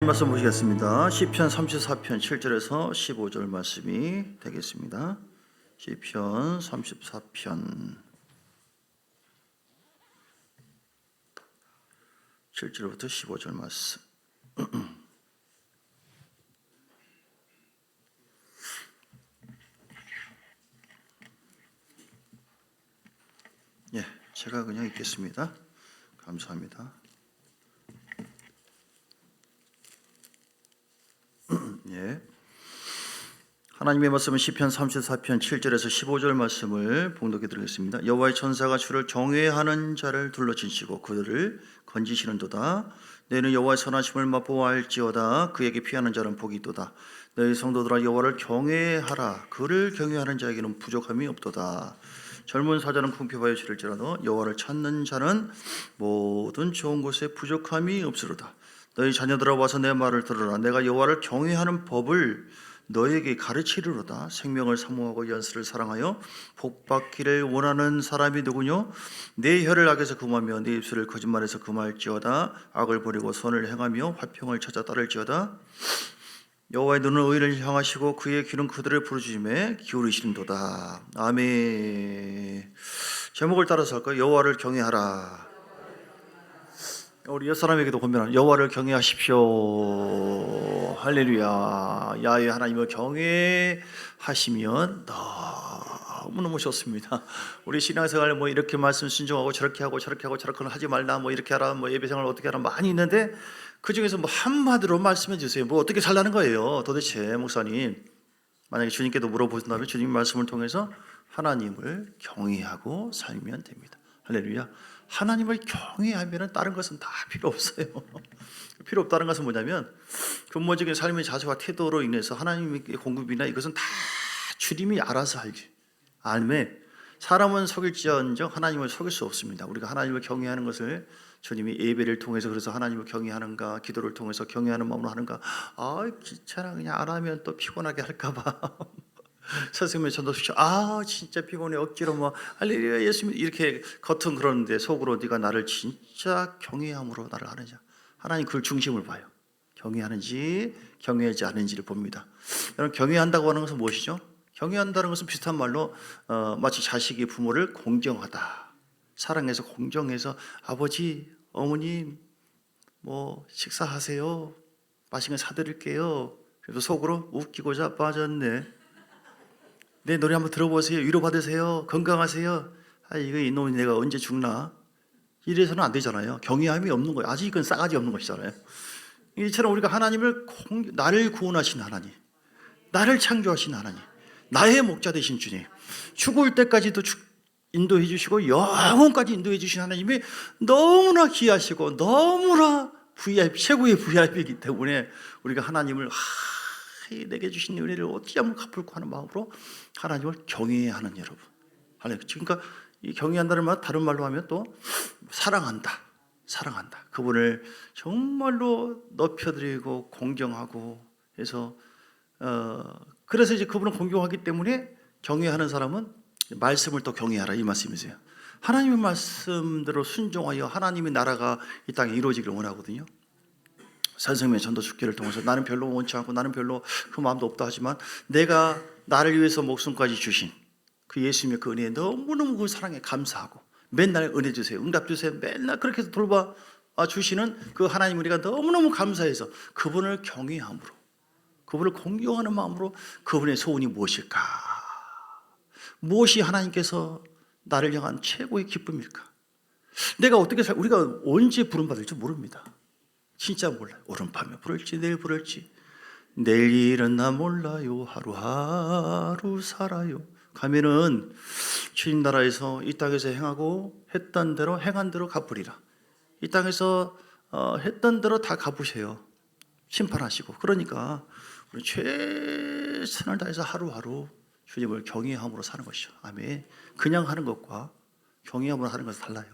말씀 보시겠습니다. 시편 34편 7절에서 15절 말씀이 되겠습니다. 시편 34편 7절부터 15절 말씀. 예, 제가 그냥 읽겠습니다. 감사합니다. 예. 하나님의 말씀은 시편 34편 7절에서 15절 말씀을 봉독해 드리겠습니다. 여호와의 천사가 주를 경외하는 자를 둘러친시고 그들을 건지시는도다. 너희는 여호와의 선하심을 맛보아할지어다. 그에게 피하는 자는 복이 있도다. 너희 성도들아 여호와를 경외하라. 그를 경외하는 자에게는 부족함이 없도다. 젊은 사자는 궁핍하여 지를지라도 여호와를 찾는 자는 모든 좋은 곳에 부족함이 없으리로다. 너희 자녀들아 와서 내 말을 들으라. 내가 여호와를 경외하는 법을 너에게 가르치리로다. 생명을 사모하고 연수를 사랑하여 복받기를 원하는 사람이 누구뇨? 내 혀를 악에서 금하며 내 입술을 거짓말에서 금할지어다. 악을 버리고 선을 행하며 화평을 찾아 따를지어다. 여호와의 눈은 의를 향하시고 그의 귀는 그들을 부르짖음에 기울이시는도다. 아멘. 제목을 따라서 할까요? 여호와를 경외하라. 우리 옛사람에게도 권면하는 여호와를 경외하십시오. 할렐루야. 야훼 하나님을 경외하시면 너무너무 좋습니다. 우리 신앙생활 뭐 이렇게 말씀 순종하고 저렇게 하고 저렇게 하고 저렇게 하지 말라, 뭐 이렇게 하라, 뭐 예배생활 어떻게 하라 많이 있는데 그 중에서 뭐 한마디로 말씀해 주세요. 뭐 어떻게 살라는 거예요 도대체 목사님. 만약에 주님께도 물어보신다면 주님 말씀을 통해서 하나님을 경외하고 살면 됩니다. 할렐루야. 하나님을 경외하면 다른 것은 다 필요 없어요. 필요 없다는 것은 뭐냐면 근본적인 삶의 자세와 태도로 인해서 하나님의 공급이나 이것은 다 주님이 알아서 알지. 아멘. 사람은 속일지언정 하나님을 속일 수 없습니다. 우리가 하나님을 경외하는 것을 주님이 예배를 통해서 그래서 하나님을 경외하는가, 기도를 통해서 경외하는 마음으로 하는가. 귀찮아 그냥 안 하면 또 피곤하게 할까봐. 선생님의 전도수죠. 진짜 피곤해 억지로 뭐 할렐루야 예수님 이렇게 겉은 그러는데 속으로 네가 나를 진짜 경외함으로 나를 하느냐. 하나님 그걸 중심을 봐요. 경외하는지 경외하지 않은지를 봅니다. 여러분 경외한다고 하는 것은 무엇이죠? 경외한다는 것은 비슷한 말로 마치 자식이 부모를 공경하다, 사랑해서 공경해서 아버지 어머님 뭐 식사하세요, 맛있는 거 사드릴게요. 그래서 속으로 웃기고자 빠졌네. 내 노래 한번 들어보세요. 위로받으세요. 건강하세요. 이거 이놈이 내가 언제 죽나? 이래서는 안 되잖아요. 경외함이 없는 거예요. 아직 이건 싸가지 없는 것이잖아요. 이처럼 우리가 하나님을 나를 구원하신 하나님, 나를 창조하신 하나님, 나의 목자 되신 주님, 죽을 때까지도 인도해 주시고 영원까지 인도해 주신 하나님이 너무나 귀하시고 너무나 VIP, 최고의 VIP이기 때문에 우리가 하나님을 내게 주신 은혜를 어떻게 하면 갚을까 하는 마음으로 하나님을 경외하는 여러분. 그러니까 이 경외한다는 말 다른 말로 하면 또 사랑한다. 그분을 정말로 높여드리고 공경하고 해서 그래서 이제 그분을 공경하기 때문에 경외하는 사람은 말씀을 또 경외하라 이 말씀이세요. 하나님의 말씀대로 순종하여 하나님의 나라가 이 땅에 이루어지기를 원하거든요. 선생님의 전도 축기를 통해서 나는 별로 원치 않고 나는 별로 그 마음도 없다 하지만 내가 나를 위해서 목숨까지 주신 그 예수님의 그 은혜에 너무너무 그 사랑에 감사하고 맨날 은혜 주세요, 응답 주세요, 맨날 그렇게 해서 돌봐 주시는 그 하나님 우리가 너무너무 감사해서 그분을 경외함으로, 그분을 공경하는 마음으로 그분의 소원이 무엇일까? 무엇이 하나님께서 나를 향한 최고의 기쁨일까? 내가 어떻게 우리가 언제 부름받을지 모릅니다. 진짜 몰라요. 오른밤에 부를지 내일 부를지. 내일 일은 나 몰라요. 하루하루 살아요. 가면은 주님 나라에서 이 땅에서 행하고 했던 대로 행한 대로 갚으리라. 이 땅에서 했던 대로 다 갚으세요. 심판하시고. 그러니까 우리 최선을 다해서 하루하루 주님을 경외함으로 사는 것이죠. 아멘. 그냥 하는 것과 경외함으로 하는 것은 달라요.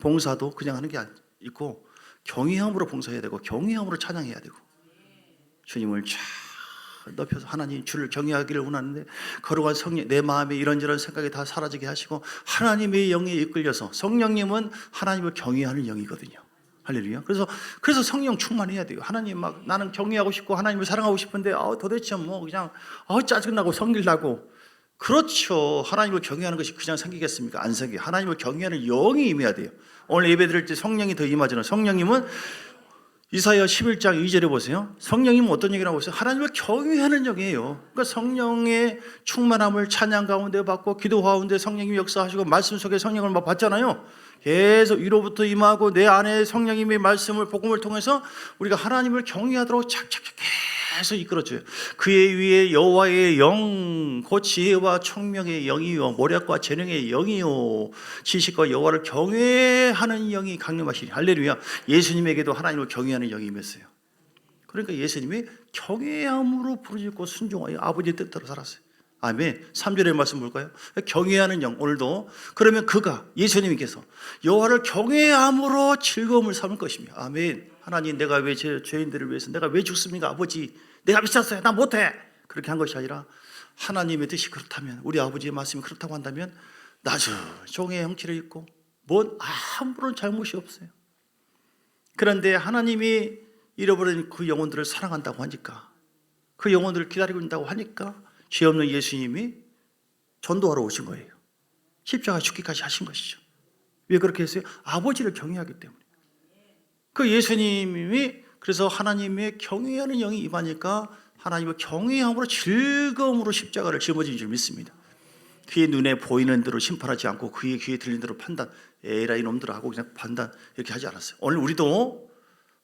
봉사도 그냥 하는 게 있고 경외함으로 봉사해야 되고 경외함으로 찬양해야 되고 주님을 쫙 높여서 하나님 주를 경외하기를 원하는데 거룩한 성령 내 마음에 이런저런 생각이 다 사라지게 하시고 하나님의 영에 이끌려서 성령님은 하나님을 경외하는 영이거든요. 할렐루야. 그래서 성령 충만해야 돼요. 하나님 막 나는 경외하고 싶고 하나님을 사랑하고 싶은데 도대체 뭐 그냥 짜증나고 성질나고. 그렇죠. 하나님을 경외하는 것이 그냥 생기겠습니까? 안 생겨요. 하나님을 경외하는 영이 임해야 돼요. 오늘 예배 드릴 때 성령이 더 임하잖아요. 성령님은 이사야 11장 2절에 보세요. 성령님은 어떤 얘기를 하고 있어요? 하나님을 경외하는 영이에요. 그러니까 성령의 충만함을 찬양 가운데 받고 기도 가운데 성령님이 역사하시고 말씀 속에 성령을 막 받잖아요. 계속 위로부터 임하고 내 안에 성령님의 말씀을 복음을 통해서 우리가 하나님을 경외하도록 착착착 계속 이끌어줘요. 그의 위에 여호와의 영, 곧 지혜와 총명의 영이요 모략과 재능의 영이요 지식과 여호와를 경외하는 영이 강림하시니. 할렐루야. 예수님에게도 하나님을 경외하는 영이 임했어요. 그러니까 예수님이 경외함으로 부르짖고 순종하여 아버지의 뜻대로 살았어요. 아멘. 3절의 말씀 볼까요? 경외하는 영. 오늘도 그러면 그가 예수님께서 여호와를 경외함으로 즐거움을 삼을 것입니다. 아멘. 하나님, 내가 왜 죄인들을 위해서 내가 왜 죽습니까? 아버지, 내가 미쳤어요. 나 못해. 그렇게 한 것이 아니라 하나님의 뜻이 그렇다면, 우리 아버지의 말씀이 그렇다고 한다면 나저 종의 형체를 입고 뭔 아무런 잘못이 없어요. 그런데 하나님이 잃어버린 그 영혼들을 사랑한다고 하니까, 그 영혼들을 기다리고 있다고 하니까 죄 없는 예수님이 전도하러 오신 거예요. 십자가 죽기까지 하신 것이죠. 왜 그렇게 했어요? 아버지를 경외하기 때문에. 그 예수님이 그래서 하나님의 경외하는 영이 임하니까 하나님의 경외함으로 즐거움으로 십자가를 짊어진 줄 믿습니다. 그의 눈에 보이는 대로 심판하지 않고 그의 귀에 들리는 대로 판단, 에라이 놈들 하고 그냥 판단 이렇게 하지 않았어요. 오늘 우리도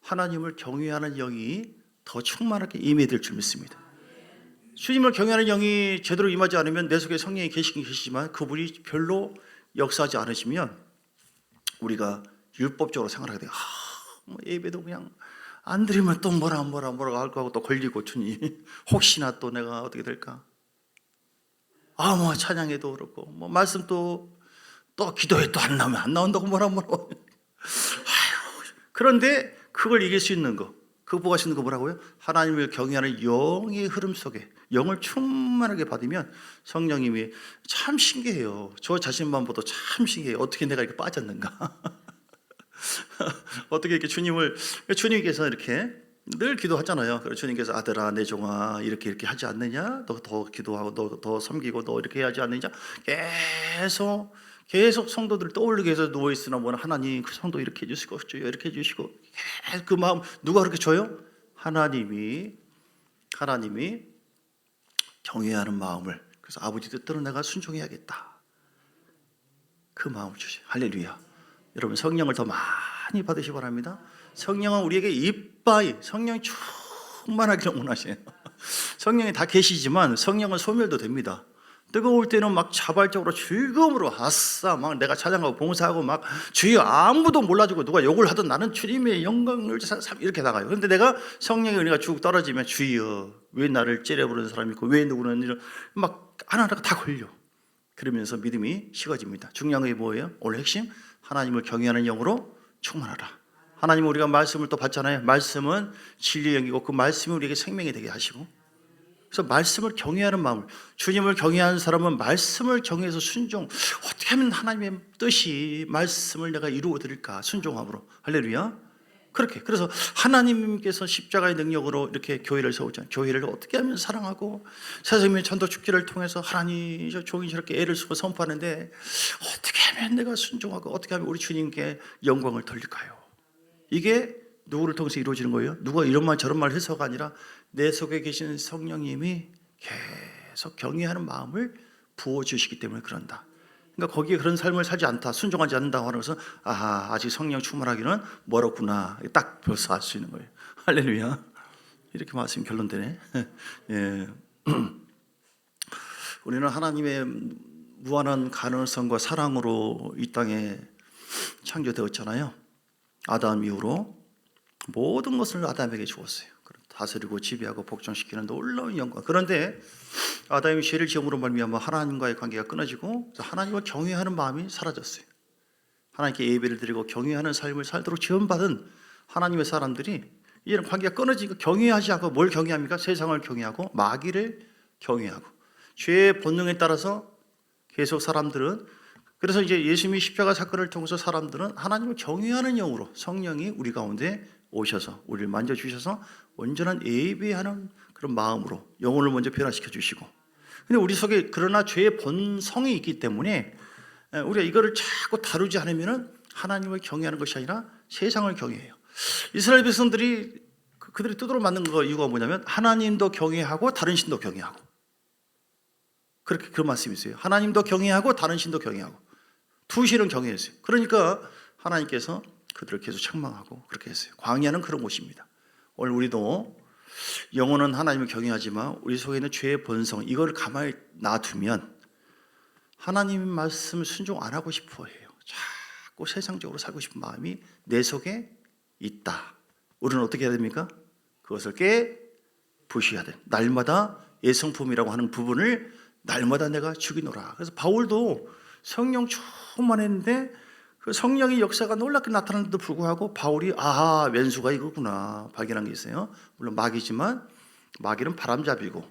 하나님을 경외하는 영이 더 충만하게 임해야 될 줄 믿습니다. 주님을 경외하는 영이 제대로 임하지 않으면 내 속에 성령이 계시긴 계시지만 그분이 별로 역사하지 않으시면 우리가 율법적으로 생활하게 돼요. 뭐 예배도 그냥 안 드리면 또 뭐라 할 거하고 또 걸리고 주님 혹시나 또 내가 어떻게 될까? 뭐 찬양해도 그렇고 뭐 말씀 또 기도해 또 안 나온다고 뭐라 그런데 그걸 이길 수 있는 거, 극복할 수 있는 거 뭐라고요? 하나님을 경외하는 영의 흐름 속에 영을 충만하게 받으면 성령님이 참 신기해요. 저 자신만 봐도 참 신기해요. 어떻게 내가 이렇게 빠졌는가? 어떻게 이렇게 주님께서 이렇게 늘 기도하잖아요. 그래서 주님께서 아들아 내 종아 이렇게 하지 않느냐? 너 더 기도하고 너 더 섬기고 너 이렇게 해야지 않느냐? 계속 성도들 떠올리게 해서 누워있으나 뭐나 하나님 그 성도 이렇게 해주시고 이렇게 해주시고 그 마음 누가 그렇게 줘요? 하나님이 경외하는 마음을, 그래서 아버지 뜻대로 내가 순종해야겠다 그 마음을 주세요. 할렐루야. 여러분 성령을 더 많이 받으시기 바랍니다. 성령은 우리에게 이빠이 성령이 충만하기를 원하세요. 성령이 다 계시지만 성령은 소멸도 됩니다. 뜨거울 때는 막 자발적으로 즐거움으로 아싸 막 내가 찬양하고 봉사하고 막 주여 아무도 몰라주고 누가 욕을 하든 나는 주님의 영광을 이렇게 나가요. 그런데 내가 성령의 은혜가 쭉 떨어지면 주여 왜 나를 째려부르는 사람이 있고 왜 누구는 이런 막 하나하나가 다 걸려. 그러면서 믿음이 식어집니다. 중요한 게 뭐예요? 오늘 핵심 하나님을 경외하는 영으로 충만하라. 하나님은 우리가 말씀을 또 받잖아요. 말씀은 진리의 영이고 그 말씀이 우리에게 생명이 되게 하시고, 그래서 말씀을 경외하는 마음을, 주님을 경외하는 사람은 말씀을 경외해서 순종, 어떻게 하면 하나님의 뜻이 말씀을 내가 이루어 드릴까 순종함으로. 할렐루야. 그렇게 그래서 하나님께서 십자가의 능력으로 이렇게 교회를 세우잖아요. 교회를 어떻게 하면 사랑하고 세상의 전도 축제를 통해서 하나님 저 종이 저렇게 애를 쓰고 선포하는데 어떻게 하면 내가 순종하고 어떻게 하면 우리 주님께 영광을 돌릴까요? 이게 누구를 통해서 이루어지는 거예요? 누가 이런 말 저런 말 해서가 아니라 내 속에 계신 성령님이 계속 경외하는 마음을 부어주시기 때문에 그런다. 그러니까 거기에 그런 삶을 살지 않다, 순종하지 않는다고 하는 것은 아직 성령 충만하기는 멀었구나, 딱 벌써 알 수 있는 거예요. 할렐루야. 이렇게 말씀이 결론되네. 예. 우리는 하나님의 무한한 가능성과 사랑으로 이 땅에 창조되었잖아요. 아담 이후로 모든 것을 아담에게 주었어요. 다스리고 지배하고 복종시키는 놀라운 영광. 그런데 아담이 죄를 지음으로 말미암아 하나님과의 관계가 끊어지고 하나님을 경외하는 마음이 사라졌어요. 하나님께 예배를 드리고 경외하는 삶을 살도록 지원받은 하나님의 사람들이 이런 관계가 끊어지고 경외하지 않고 뭘 경외합니까? 세상을 경외하고 마귀를 경외하고 죄의 본능에 따라서 계속 사람들은 그래서 이제 예수님이 십자가 사건을 통해서 사람들은 하나님을 경외하는 영으로 성령이 우리 가운데 오셔서 우리를 만져주셔서 온전한 예배하는 그런 마음으로 영혼을 먼저 변화시켜 주시고, 근데 우리 속에 그러나 죄의 본성이 있기 때문에 우리가 이거를 자꾸 다루지 않으면 하나님을 경외하는 것이 아니라 세상을 경외해요. 이스라엘 백성들이 그들이 두드러 맞는 거 이유가 뭐냐면 하나님도 경외하고 다른 신도 경외하고, 그렇게 그런 말씀이 있어요. 하나님도 경외하고 다른 신도 경외하고 두 신은 경외했어요. 그러니까 하나님께서 그들을 계속 책망하고 그렇게 했어요. 광야는 그런 곳입니다. 오늘 우리도 영혼은 하나님을 경외하지만 우리 속에 있는 죄의 본성, 이걸 가만히 놔두면 하나님 말씀을 순종 안 하고 싶어 해요. 자꾸 세상적으로 살고 싶은 마음이 내 속에 있다. 우리는 어떻게 해야 됩니까? 그것을 깨부셔야 돼. 날마다 예성품이라고 하는 부분을 날마다 내가 죽이노라. 그래서 바울도 성령 충만했는데 그 성령의 역사가 놀랍게 나타났는데도 불구하고 바울이 아하, 왼수가 이거구나 발견한 게 있어요. 물론 마귀지만 마귀는 바람잡이고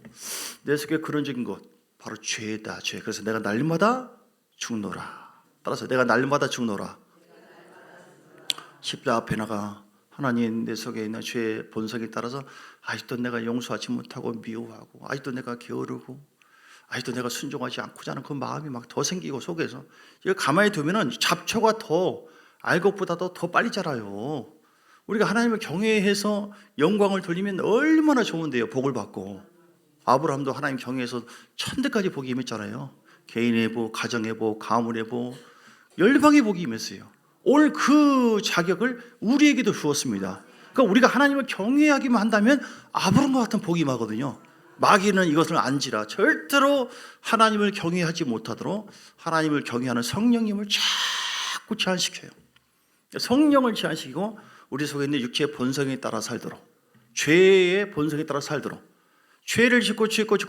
내 속에 근원적인 것 바로 죄다, 죄. 그래서 내가 날마다 죽노라. 따라서 내가 날마다 죽노라. 십자 앞에 나가 하나님 내 속에 있는 죄의 본성에 따라서 아직도 내가 용서하지 못하고 미워하고 아직도 내가 게으르고 아직도 내가 순종하지 않고자 하는 그 마음이 막 더 생기고 속에서 이걸 가만히 두면은 잡초가 더 알곡보다도 더 빨리 자라요. 우리가 하나님을 경외해서 영광을 돌리면 얼마나 좋은데요. 복을 받고 아브라함도 하나님 경외해서 천대까지 복이 임했잖아요. 개인의 복, 가정의 복, 가문의 복, 열방의 복이 임했어요. 오늘 그 자격을 우리에게도 주었습니다. 그러니까 우리가 하나님을 경외하기만 한다면 아브라함과 같은 복이 임하거든요. 마귀는 이것을 안지라 절대로 하나님을 경외하지 못하도록 하나님을 경외하는 성령님을 자꾸 제한시켜요. 성령을 제한시키고 우리 속에 있는 육체의 본성에 따라 살도록, 죄의 본성에 따라 살도록, 죄를 짓고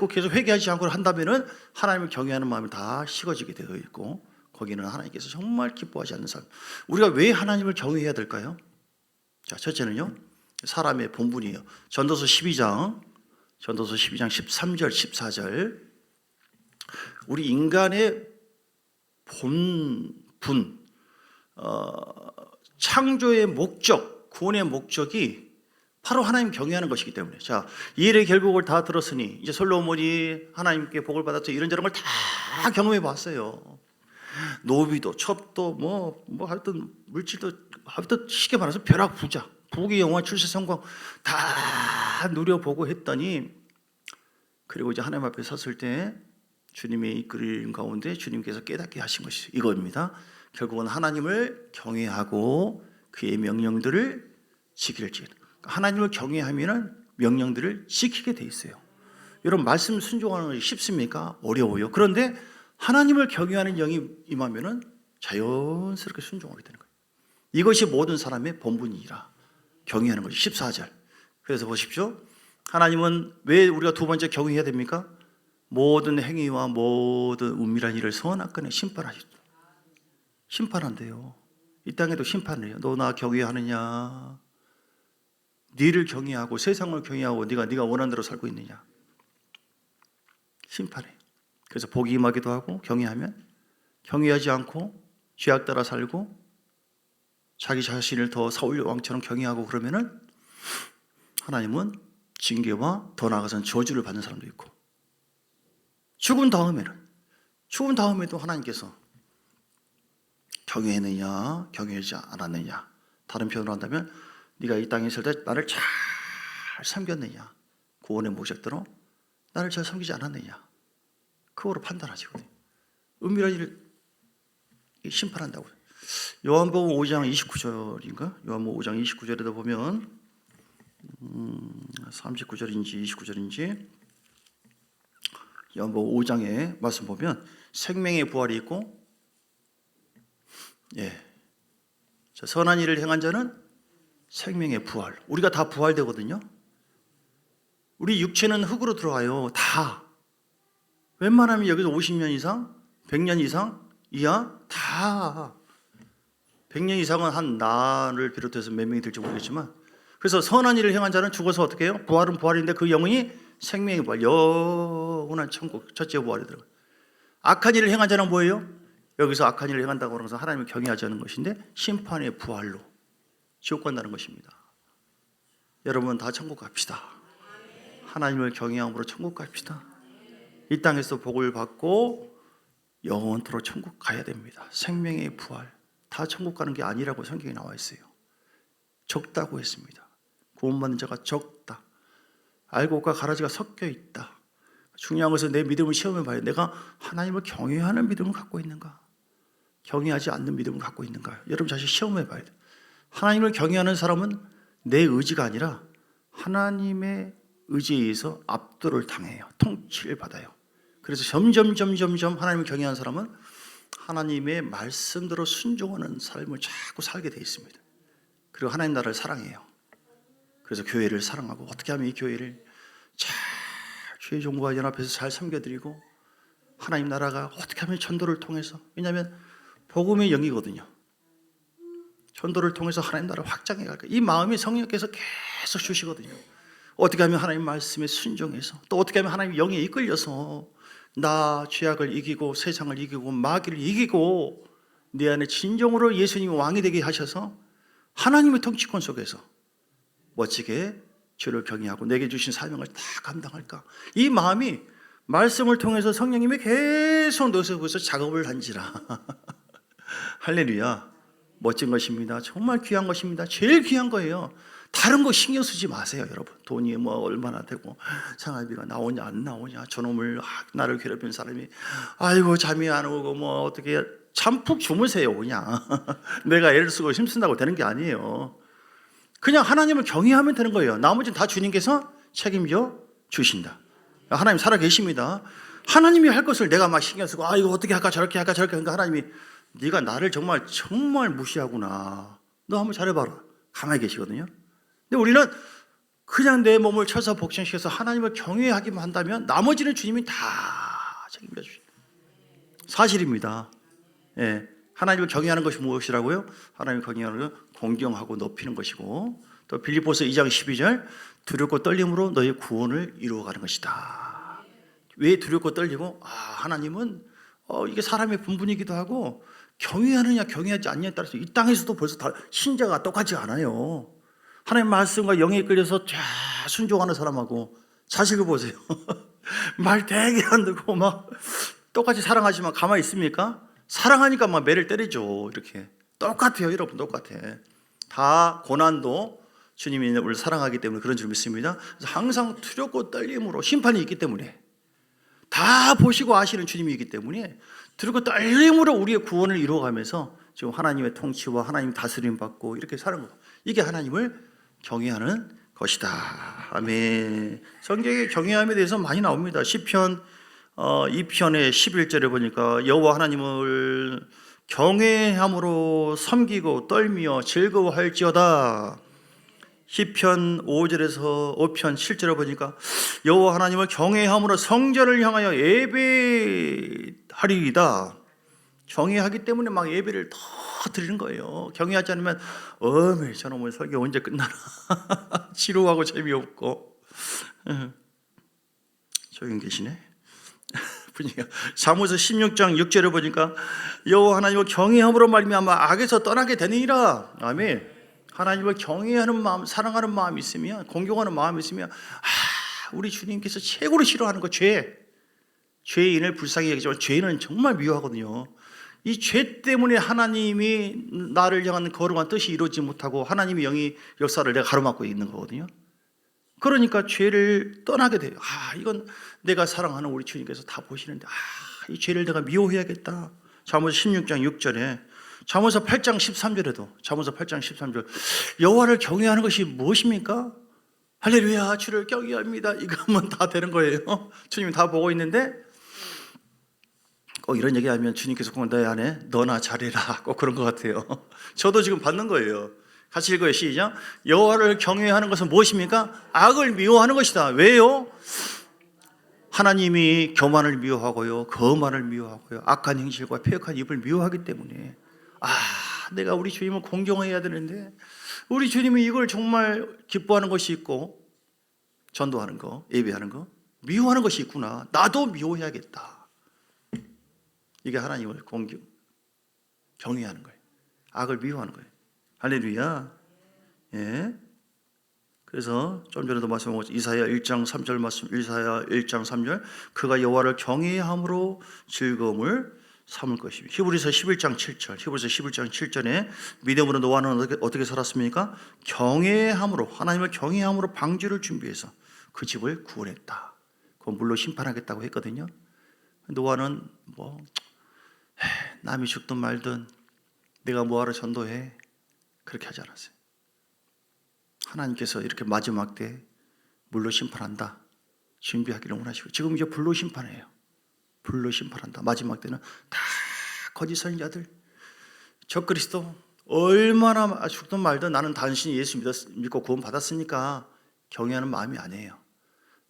계속 회개하지 않고 한다면 하나님을 경외하는 마음이 다 식어지게 되어 있고 거기는 하나님께서 정말 기뻐하지 않는 삶. 우리가 왜 하나님을 경외해야 될까요? 자, 첫째는요, 사람의 본분이에요. 전도서 12장 13절 14절, 우리 인간의 본분, 창조의 목적, 구원의 목적이 바로 하나님 경외하는 것이기 때문에, 자, 이 일의 결국을 다 들었으니 이제 솔로몬이 하나님께 복을 받아서 이런저런 걸 다 경험해 봤어요. 노비도 첩도 뭐 하여튼 물질도 하여튼 쉽게 말해서 벼락 부자, 부귀 영화 출세 성공 다 누려보고 했더니, 그리고 이제 하나님 앞에 섰을 때 주님의 이끌림 가운데 주님께서 깨닫게 하신 것이 이겁니다. 결국은 하나님을 경외하고 그의 명령들을 지킬지. 하나님을 경외하면은 명령들을 지키게 돼 있어요. 여러분, 말씀 순종하는 것이 쉽습니까? 어려워요. 그런데 하나님을 경외하는 영이 임하면은 자연스럽게 순종하게 되는 거예요. 이것이 모든 사람의 본분이라 경외하는 것이 14절. 그래서 보십시오. 하나님은 왜 우리가 두 번째 경외해야 됩니까? 모든 행위와 모든 은밀한 일을 선악간에 심판하시죠. 심판한대요. 이 땅에도 심판을 해요. 너 나 경외하느냐? 네를 경외하고 세상을 경외하고 네가 원하는 대로 살고 있느냐? 심판해. 그래서 복이 임하기도 하고, 경외하면 경외하지 않고 죄악 따라 살고 자기 자신을 더 사울 왕처럼 경외하고 그러면은 하나님은 징계와 더 나아가서는 저주를 받는 사람도 있고, 죽은 다음에도 하나님께서 경외했느냐 경외하지 않았느냐, 다른 표현으로 한다면 네가 이 땅에 있을 때 나를 잘 섬겼느냐, 구원의 목적대로 나를 잘 섬기지 않았느냐, 그거로 판단하시거든요. 은밀한 일을 심판한다고요. 요한복음 5장 29절인가? 요한복음 5장 29절에도 보면 39절인지 29절인지 요한복음 5장에 말씀 보면 생명의 부활이 있고, 자, 선한 일을 행한 자는 생명의 부활. 우리가 다 부활되거든요. 우리 육체는 흙으로 들어가요. 다. 웬만하면 여기서 50년 이상, 100년 이상 이하 다. 100년 이상은 한 나를 비롯해서 몇 명이 될지 모르겠지만, 그래서 선한 일을 행한 자는 죽어서 어떻게 해요? 부활은 부활인데 그 영혼이 생명의 부활, 영원한 천국, 첫째 부활에 들어가요. 악한 일을 행한 자는 뭐예요? 여기서 악한 일을 행한다고 해서 하나님을 경외하지 않는 것인데 심판의 부활로 지옥 간다는 것입니다. 여러분 다 천국 갑시다. 하나님을 경외함으로 천국 갑시다. 이 땅에서 복을 받고 영원토록 천국 가야 됩니다. 생명의 부활, 다 천국 가는 게 아니라고 성경에 나와 있어요. 적다고 했습니다. 구원받는 자가 적다. 알곡과 가라지가 섞여 있다. 중요한 것은 내 믿음을 시험해 봐야 돼. 내가 하나님을 경외하는 믿음을 갖고 있는가, 경외하지 않는 믿음을 갖고 있는가. 여러분 자신 시험해 봐야 돼. 하나님을 경외하는 사람은 내 의지가 아니라 하나님의 의지에 의해서 압도를 당해요. 통치를 받아요. 그래서 점점 하나님을 경외하는 사람은 하나님의 말씀대로 순종하는 삶을 자꾸 살게 되어 있습니다. 그리고 하나님 나라를 사랑해요. 그래서 교회를 사랑하고 어떻게 하면 이 교회를 잘 주의 종과 연합해서 잘 섬겨드리고 하나님 나라가 어떻게 하면 전도를 통해서, 왜냐하면 복음의 영이거든요. 전도를 통해서 하나님 나라를 확장해 갈까, 이 마음이 성령께서 계속 주시거든요. 어떻게 하면 하나님 말씀에 순종해서, 또 어떻게 하면 하나님 영에 이끌려서 나 죄악을 이기고 세상을 이기고 마귀를 이기고 내 안에 진정으로 예수님이 왕이 되게 하셔서 하나님의 통치권 속에서 멋지게 주를 경외하고 내게 주신 사명을 다 감당할까, 이 마음이 말씀을 통해서 성령님이 계속 노속에서 작업을 한지라 할렐루야. 멋진 것입니다. 정말 귀한 것입니다. 제일 귀한 거예요. 다른 거 신경 쓰지 마세요, 여러분. 돈이 뭐 얼마나 되고 생활비가 나오냐 안 나오냐, 저놈을 나를 괴롭히는 사람이 아이고 잠이 안 오고 뭐 어떻게 잠푹 주무세요. 그냥 내가 애를 쓰고 힘쓴다고 되는 게 아니에요. 그냥 하나님을 경외하면 되는 거예요. 나머지는 다 주님께서 책임져 주신다. 하나님 살아 계십니다. 하나님이 할 것을 내가 막 신경 쓰고 이거 어떻게 할까 저렇게 할까 저렇게 하니까 하나님이 네가 나를 정말 무시하구나, 너 한번 잘해봐라, 가만히 계시거든요. 근데 우리는 그냥 내 몸을 쳐서 복종시켜서 하나님을 경외하기만 한다면 나머지는 주님이 다 책임져 주십니다. 사실입니다. 예, 하나님을 경외하는 것이 무엇이라고요? 하나님을 경외하는 것은 공경하고 높이는 것이고, 또 빌립보서 2장 12절 두렵고 떨림으로 너의 구원을 이루어가는 것이다. 왜 두렵고 떨리고? 하나님은 이게 사람의 분분이기도 하고 경외하느냐 경외하지 않느냐에 따라서 이 땅에서도 벌써 다 신자가 똑같지 않아요. 하나님 말씀과 영에 이끌려서 쫙 순종하는 사람하고 자식을 보세요. 말 되게 안 듣고 막 똑같이 사랑하지만 가만히 있습니까? 사랑하니까 막 매를 때리죠. 이렇게 똑같아요, 여러분. 똑같아. 다 고난도 주님이 우리를 사랑하기 때문에 그런 줄 믿습니다. 그래서 항상 두렵고 떨림으로, 심판이 있기 때문에, 다 보시고 아시는 주님이 있기 때문에 두렵고 떨림으로 우리의 구원을 이루어가면서 지금 하나님의 통치와 하나님 다스림 받고 이렇게 사는 거, 이게 하나님을 경외하는 것이다. 아멘. 성경에 경외함에 대해서 많이 나옵니다. 시편 2편의 11절에 보니까 여호와 하나님을 경외함으로 섬기고 떨며 즐거워할지어다. 시편 5편 7절에 보니까 여호와 하나님을 경외함으로 성전을 향하여 예배하리이다. 경외하기 때문에 막 예배를 더 드리는 거예요. 경외하지 않으면 저놈의 설교 언제 끝나나 지루하고 재미없고. 조용히 계시네. 분위기가. 사무서 16장 6절에 보니까 여호와 하나님을 경외함으로 말미암아 악에서 떠나게 되느니라. 아멘. 하나님을 경외하는 마음, 사랑하는 마음이 있으면, 공경하는 마음이 있으면 우리 주님께서 최고로 싫어하는 거 죄인을 불쌍히 여기지만 죄인은 정말 미워하거든요. 이 죄 때문에 하나님이 나를 향한 거룩한 뜻이 이루어지지 못하고 하나님의 영이 역사를 내가 가로막고 있는 거거든요. 그러니까 죄를 떠나게 돼요. 이건 내가 사랑하는 우리 주님께서 다 보시는데 이 죄를 내가 미워해야겠다. 잠언 16장 6절에, 잠언서 8장 13절에도, 잠언서 8장 13절 여호와를 경외하는 것이 무엇입니까? 할렐루야, 주를 경외합니다. 이거 하면 다 되는 거예요. 주님이 다 보고 있는데 꼭 이런 얘기하면 주님께서 꼭 내 안에 너나 잘해라, 꼭 그런 것 같아요. 저도 지금 받는 거예요. 같이 읽어요. 시작. 여호와를 경외하는 것은 무엇입니까? 악을 미워하는 것이다. 왜요? 하나님이 교만을 미워하고요, 거만을 미워하고요, 악한 행실과 패역한 입을 미워하기 때문에 내가 우리 주님을 공경해야 되는데 우리 주님이 이걸 정말 기뻐하는 것이 있고, 전도하는 거, 예배하는 거 미워하는 것이 있구나. 나도 미워해야겠다. 이게 하나님을 경외하는 거예요. 악을 미워하는 거예요. 할렐루야. 예. 그래서 좀 전에도 말씀하고 이사야 1장 3절 말씀, 이사야 1장 3절, 그가 여호와를 경외함으로 즐거움을 삼을 것입니다. 히브리서 11장 7절, 히브리서 11장 7절에 믿음으로 노아는 어떻게 살았습니까? 경외함으로, 하나님을 경외함으로 방주를 준비해서 그 집을 구원했다. 그건 물로 심판하겠다고 했거든요. 노아는 남이 죽든 말든 내가 뭐하러 전도해, 그렇게 하지 않았어요. 하나님께서 이렇게 마지막 때 물로 심판한다 준비하기를 원하시고, 지금 이제 불로 심판해요. 불로 심판한다. 마지막 때는 다 거짓 선지자들, 적그리스도, 얼마나 죽든 말든 나는 단순히 예수 믿고 구원 받았으니까 경외하는 마음이 아니에요.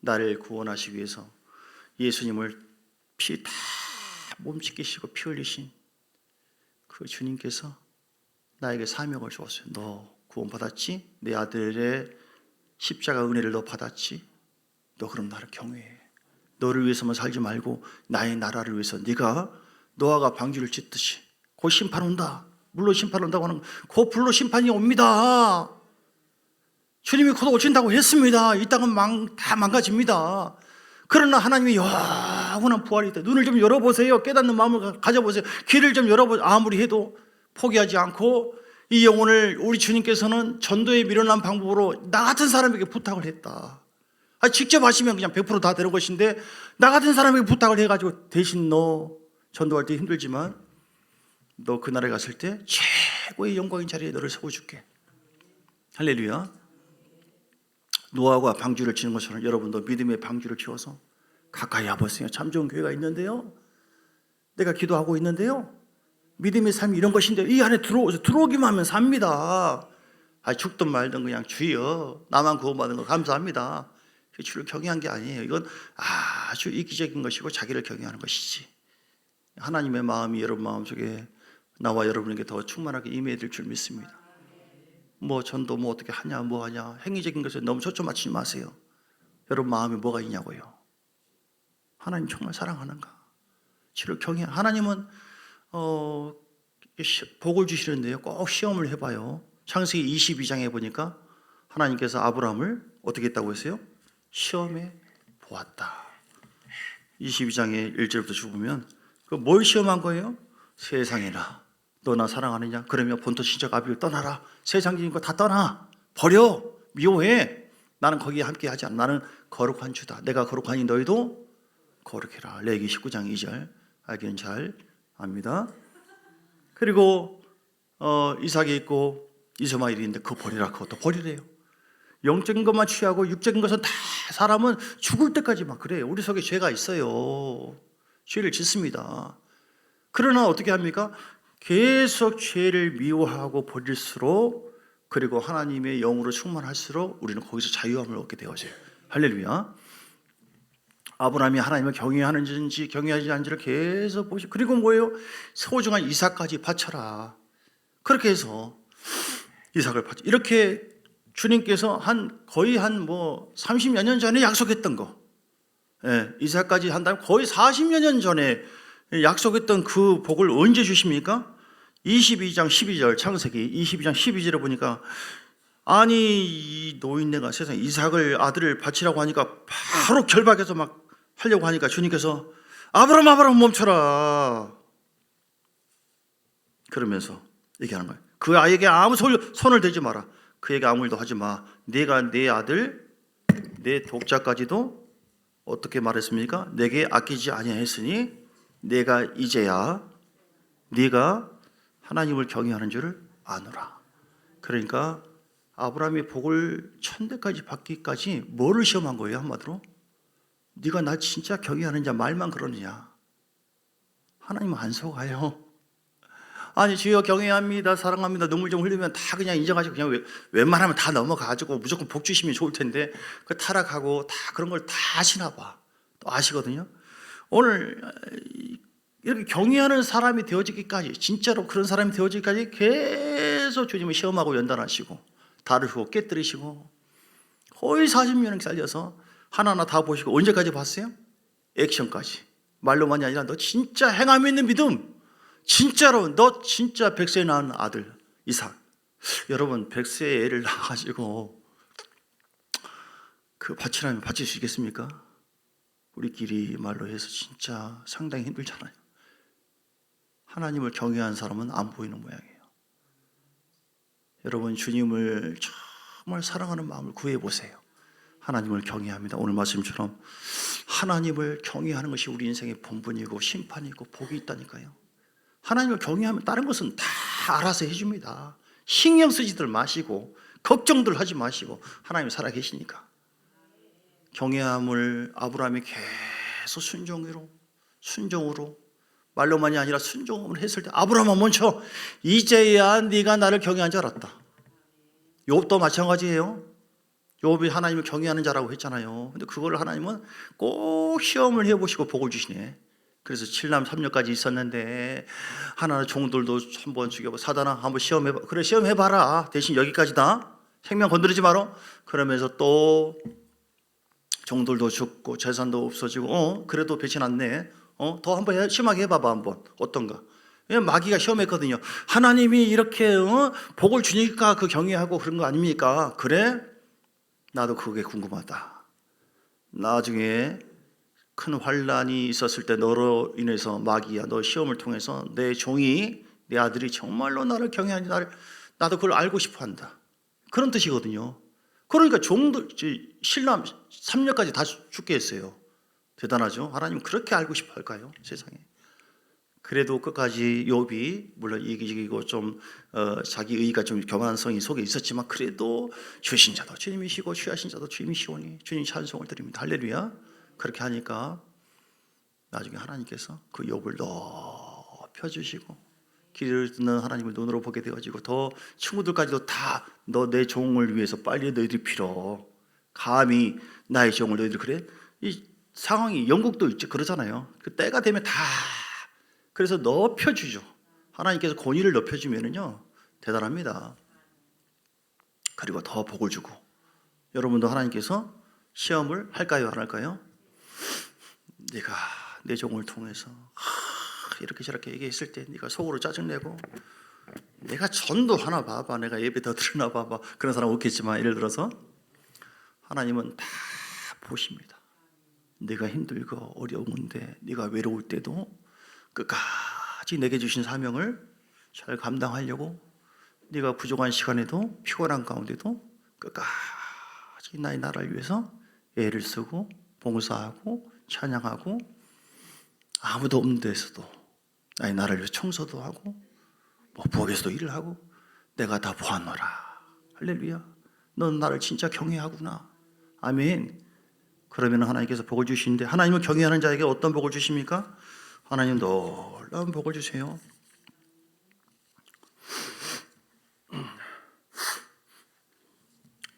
나를 구원하시기 위해서 예수님을 피 다 몸 씻기시고 피 흘리신 그 주님께서 나에게 사명을 주었어요. 너 구원 받았지? 내 아들의 십자가 은혜를 너 받았지? 너 그럼 나를 경외해. 너를 위해서만 살지 말고 나의 나라를 위해서 네가 노아가 방주를 짓듯이 곧 심판 온다. 물로 심판 온다고 하는, 곧 불로 심판이 옵니다. 주님이 곧 오신다고 했습니다. 이 땅은 다 망가집니다. 그러나 하나님이 영원한 부활이 있다. 눈을 좀 열어보세요. 깨닫는 마음을 가져보세요. 귀를 좀 열어보세요. 아무리 해도 포기하지 않고 이 영혼을 우리 주님께서는 전도에 미련한 방법으로 나 같은 사람에게 부탁을 했다. 직접 하시면 그냥 100% 다 되는 것인데 나 같은 사람에게 부탁을 해가지고 대신 너 전도할 때 힘들지만 너 그날에 갔을 때 최고의 영광인 자리에 너를 세워줄게. 할렐루야. 노아가 방주를 치는 것처럼 여러분도 믿음의 방주를 치워서 가까이 와보세요. 참 좋은 교회가 있는데요, 내가 기도하고 있는데요, 믿음의 삶이 이런 것인데 이 안에 들어오기만 하면 삽니다. 죽든 말든 그냥 주여 나만 구원받은 거 감사합니다. 주를 경외한 게 아니에요. 이건 아주 이기적인 것이고 자기를 경외하는 것이지. 하나님의 마음이 여러분 마음속에 나와 여러분에게 더 충만하게 임해야 될 줄 믿습니다. 전도 어떻게 하냐 하냐 행위적인 것에 너무 초점 맞추지 마세요. 여러분 마음에 뭐가 있냐고요. 하나님 정말 사랑하는가, 주를 경외. 하나님은 복을 주시는데요, 꼭 시험을 해봐요. 창세기 22장에 보니까 하나님께서 아브라함을 어떻게 했다고 했어요? 시험해 보았다. 22장의 1절부터 죽으면 뭘 시험한 거예요? 세상이나 너 나 사랑하느냐? 그러면 본토 친척 아비를 떠나라. 세상적인 거 다 떠나 버려. 미워해. 나는 거기에 함께 하지 않아. 나는 거룩한 주다. 내가 거룩하니 너희도 거룩해라. 레위기 19장 2절 알기는 잘 압니다. 그리고 이삭이 있고 이스마엘이 있는데 그거 버리라. 그것도 버리래요. 영적인 것만 취하고 육적인 것은 다 사람은 죽을 때까지 막 그래요. 우리 속에 죄가 있어요. 죄를 짓습니다. 그러나 어떻게 합니까? 계속 죄를 미워하고 버릴수록, 그리고 하나님의 영으로 충만할수록 우리는 거기서 자유함을 얻게 되어져요. 할렐루야. 아브라함이 하나님을 경외하는지 경외하지 않는지를 계속 보시고, 그리고 뭐예요? 소중한 이삭까지 바쳐라. 그렇게 해서 이삭을 바쳐. 이렇게 주님께서 거의 30여 년 전에 약속했던 거, 이삭까지 한다면 거의 40여 년 전에 약속했던 그 복을 언제 주십니까? 22장 12절, 창세기 22장 12절에 보니까, 아니 이 노인네가 세상에 이삭을 아들을 바치라고 하니까 바로 결박해서 막 하려고 하니까 주님께서 아브라함 멈춰라 그러면서 얘기하는 거예요. 그 아이에게 아무 손을 대지 마라. 그에게 아무 일도 하지 마. 내가 내 아들 내 독자까지도 어떻게 말했습니까? 내게 아끼지 아니하였으니 내가 이제야 네가 하나님을 경외하는 줄을 아노라. 그러니까 아브라함의 복을 1000대까지 받기까지 뭐를 시험한 거예요? 한마디로 네가 나 진짜 경외하느냐 말만 그러느냐. 하나님은 안 속아요. 아니 주여 경외합니다 사랑합니다 눈물 좀 흘리면 다 그냥 인정하시고 그냥 웬만하면 다 넘어가지고 무조건 복 주시면 좋을 텐데 그 타락하고 다 그런 걸 다 아시나 봐. 또 아시거든요. 오늘 이렇게 경외하는 사람이 되어지기까지, 진짜로 그런 사람이 되어지기까지 계속 주님을 시험하고 연단하시고 다루시고 깨뜨리시고 거의 40년을 살려서 하나하나 다 보시고, 언제까지 봤어요? 액션까지. 말로만이 아니라 너 진짜 행함이 있는 믿음, 진짜로 너 진짜 100세에 낳은 아들 이삭. 여러분 100세에 애를 낳아가지고 그 바치라면 바칠 수 있겠습니까? 우리끼리 말로 해서 진짜 상당히 힘들잖아요. 하나님을 경외한 사람은 안 보이는 모양이에요. 여러분 주님을 정말 사랑하는 마음을 구해보세요. 하나님을 경외합니다. 오늘 말씀처럼 하나님을 경외하는 것이 우리 인생의 본분이고 심판이고 복이 있다니까요. 하나님을 경외하면 다른 것은 다 알아서 해줍니다. 신경 쓰지들 마시고 걱정들 하지 마시고 하나님 살아계시니까. 경외함을 아브라함이 계속 순종으로 말로만이 아니라 순종을 했을 때 아브라함아 멈춰, 이제야 네가 나를 경외한 줄 알았다. 욥도 마찬가지예요. 욥이 하나님을 경외하는 자라고 했잖아요. 근데 그걸 하나님은 꼭 시험을 해보시고 복을 주시네. 그래서 7남 3녀까지 있었는데 하나는 종들도 한번 죽여봐. 사단아 한번 시험해봐. 그래 시험해봐라. 대신 여기까지다. 생명 건드리지 마라. 그러면서 또 종들도 죽고 재산도 없어지고 그래도 배신 않네. 더 한번 심하게 해봐봐 한번. 어떤가. 마귀가 시험했거든요. 하나님이 이렇게 복을 주니까 그 경외하고 그런 거 아닙니까? 그래? 나도 그게 궁금하다. 나중에 큰 환란이 있었을 때 너로 인해서 마귀야 너 시험을 통해서 내 종이 내 아들이 정말로 나를 경외하니 나도 그걸 알고 싶어 한다. 그런 뜻이거든요. 그러니까 종들 신람 3녀까지 다 죽게 했어요. 대단하죠. 하나님 그렇게 알고 싶어 할까요? 세상에. 그래도 끝까지 욥이 물론 이기고 좀 자기 의가 좀 교만성이 속에 있었지만 그래도 주신 자도 주님이시고 취하신 자도 주님이시오니 주님 찬송을 드립니다. 할렐루야. 그렇게 하니까 나중에 하나님께서 그 욥을 높여주시고 길을 듣는 하나님을 눈으로 보게 되어지고 더 친구들까지도 다 너 내 종을 위해서 빨리 너희들이 빌어. 감히 나의 종을 너희들 그래? 이 상황이 영국도 있지 그러잖아요. 그 때가 되면 다 그래서 높여주죠. 하나님께서 권위를 높여주면은요 대단합니다. 그리고 더 복을 주고 여러분도 하나님께서 시험을 할까요 안 할까요? 네가 내 종을 통해서 이렇게 저렇게 얘기했을 때 네가 속으로 짜증내고 내가 전도하나 봐봐 내가 예배 더 드리나 봐봐 그런 사람 없겠지만 예를 들어서 하나님은 다 보십니다. 네가 힘들고 어려운데 네가 외로울 때도 끝까지 내게 주신 사명을 잘 감당하려고 네가 부족한 시간에도 피곤한 가운데도 끝까지 나의 나라를 위해서 애를 쓰고 봉사하고 찬양하고 아무도 없는 데서도 나의 나라를 위해서 청소도 하고 부엌에서도 일을 하고 내가 다 보았노라. 할렐루야. 넌 나를 진짜 경외하구나. 아멘. 그러면 하나님께서 복을 주시는데 하나님을 경외하는 자에게 어떤 복을 주십니까? 하나님 놀라운 복을 주세요.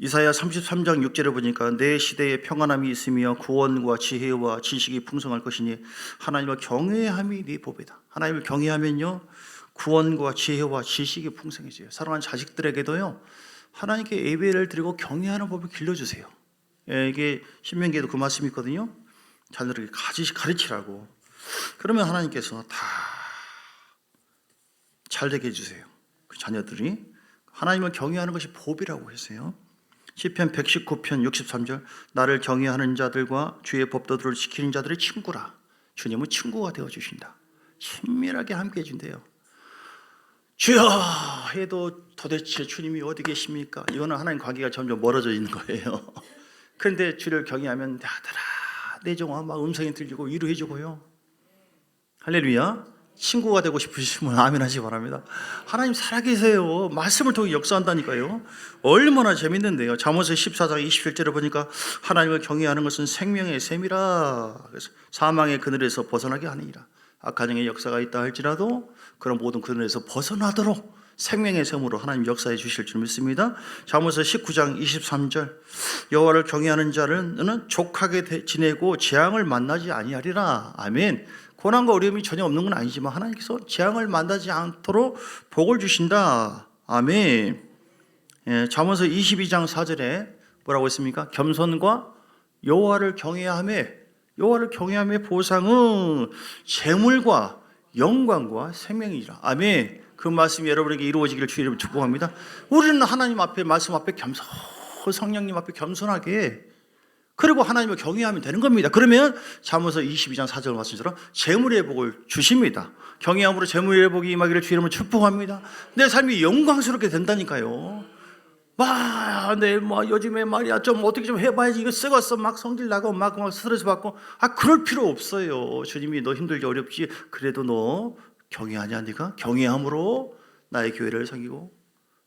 이사야 33장 6절을 보니까 내 시대에 평안함이 있으며 구원과 지혜와 지식이 풍성할 것이니 하나님을 경외함이 네 복이다. 하나님을 경외하면요 구원과 지혜와 지식이 풍성해져요. 사랑하는 자식들에게도요 하나님께 예배를 드리고 경외하는 법을 길러주세요. 이게 신명기에도 그 말씀이 있거든요. 자녀들에게 가르치라고. 그러면 하나님께서 다 잘되게 해주세요. 그 자녀들이 하나님을 경외하는 것이 복이라고 했어요. 시편 119편 63절 나를 경외하는 자들과 주의 법도들을 지키는 자들의 친구라. 주님은 친구가 되어주신다. 친밀하게 함께 해준대요. 주여 해도 도대체 주님이 어디 계십니까? 이거는 하나님 관계가 점점 멀어져 있는 거예요. 그런데 주를 경외하면 아들아 내 종아 막 음성이 들리고 위로해주고요. 할렐루야. 친구가 되고 싶으시면 아멘 하시기 바랍니다. 하나님 살아계세요. 말씀을 통해 역사한다니까요. 얼마나 재밌는데요. 잠언서 14장 27절에 보니까 하나님을 경외하는 것은 생명의 샘이라. 그래서 사망의 그늘에서 벗어나게 하느니라. 악한 영의 역사가 있다 할지라도 그런 모든 그늘에서 벗어나도록 생명의 샘으로 하나님 역사해 주실 줄 믿습니다. 잠언서 19장 23절 여호와를 경외하는 자는 족하게 지내고 재앙을 만나지 아니하리라. 아멘. 고난과 어려움이 전혀 없는 건 아니지만 하나님께서 재앙을 만나지 않도록 복을 주신다. 아멘. 잠언서 22장 4절에 뭐라고 했습니까? 겸손과 여호와를 경외함의 보상은 재물과 영광과 생명이라. 아멘. 그 말씀이 여러분에게 이루어지기를 주의 이름으로 축복합니다. 우리는 하나님 앞에, 말씀 앞에 성령님 앞에 겸손하게, 그리고 하나님을 경외하면 되는 겁니다. 그러면 잠언서 22장 4절 말씀처럼 재물의 복을 주십니다. 경외함으로 재물의 회복이 임하기를 주의 이름으로 축복합니다. 내 삶이 영광스럽게 된다니까요. 요즘에 말이야 좀 어떻게 좀 해봐야지, 이거 썩었어, 막 성질 나고 막 스트레스 받고, 그럴 필요 없어요. 주님이 너 힘들지 어렵지, 그래도 너 경외하냐? 네가 경외함으로 나의 교회를 섬기고,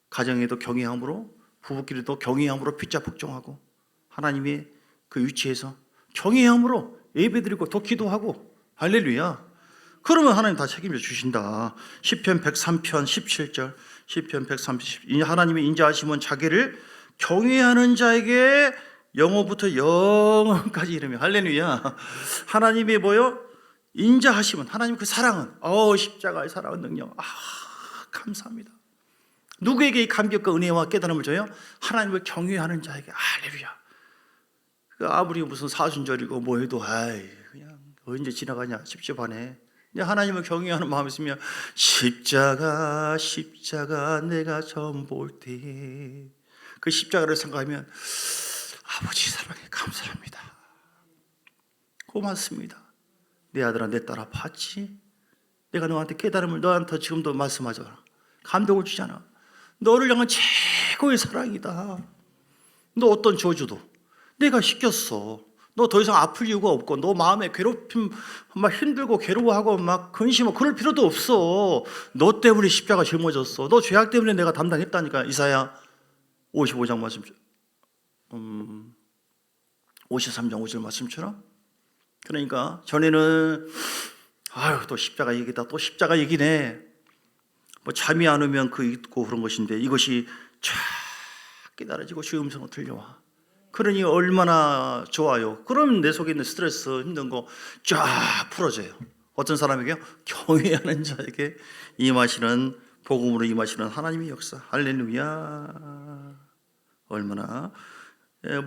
가정에도 경외함으로, 부부끼리도 경외함으로 빚자 복종하고, 하나님의 그 위치에서 경외함으로 예배드리고 또 기도하고, 할렐루야. 그러면 하나님 다 책임져 주신다. 시편 103편 17절, 시편 130, 하나님의 인자하심은 자기를 경외하는 자에게 영원부터 영원까지 이르며, 할렐루야. 하나님의 인자하심은, 하나님 그 사랑은, 십자가의 사랑은 능력, 감사합니다. 누구에게 이 감격과 은혜와 깨달음을 줘요? 하나님을 경외하는 자에게. 할렐루야. 아무리 무슨 사순절이고 뭐 해도 그냥 언제 지나가냐 찝찝하네. 하나님을 경외하는 마음이 있으면 십자가 내가 처음 볼 때 그 십자가를 생각하면 아버지 사랑에 감사합니다. 고맙습니다. 내 아들아 내 딸아 봤지? 내가 너한테 깨달음을, 너한테 지금도 말씀하잖아. 감동을 주잖아. 너를 향한 최고의 사랑이다. 너 어떤 저주도 내가 시켰어. 너 더 이상 아플 이유가 없고, 너 마음에 괴롭힘, 막 힘들고 괴로워하고 막 근심하고 그럴 필요도 없어. 너 때문에 십자가 짊어졌어. 너 죄악 때문에 내가 담당했다니까. 이사야 55장 말씀, 53장 5절 말씀처럼. 그러니까 전에는 또 십자가 얘기다, 또 십자가 얘기네, 잠이 안 오면 그 있고 그런 것인데, 이것이 쫙 깨달아지고 주의 음성으로 들려와. 그러니 얼마나 좋아요. 그럼 내 속에 있는 스트레스, 힘든 거 쫙 풀어져요. 어떤 사람에게요? 경외하는 자에게 임하시는, 복음으로 임하시는 하나님의 역사. 할렐루야. 얼마나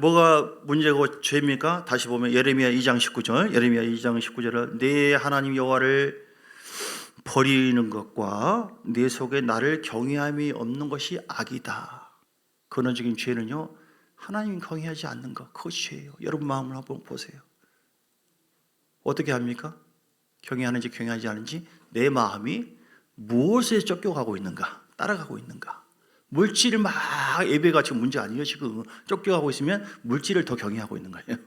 뭐가 문제고 죄입니까? 다시 보면 예레미야 2장 19절, 예레미야 2장 19절을 내 하나님 여호와를 버리는 것과 내 속에 나를 경외함이 없는 것이 악이다. 근원적인 죄는요, 하나님 경외하지 않는 것, 그것이 죄예요. 여러분 마음을 한번 보세요. 어떻게 합니까? 경외하는지 경외하지 않은지, 내 마음이 무엇에 쫓겨가고 있는가, 따라가고 있는가. 물질을 막, 예배가 지금 문제 아니에요. 지금 쫓겨가고 있으면 물질을 더 경외하고 있는 거예요.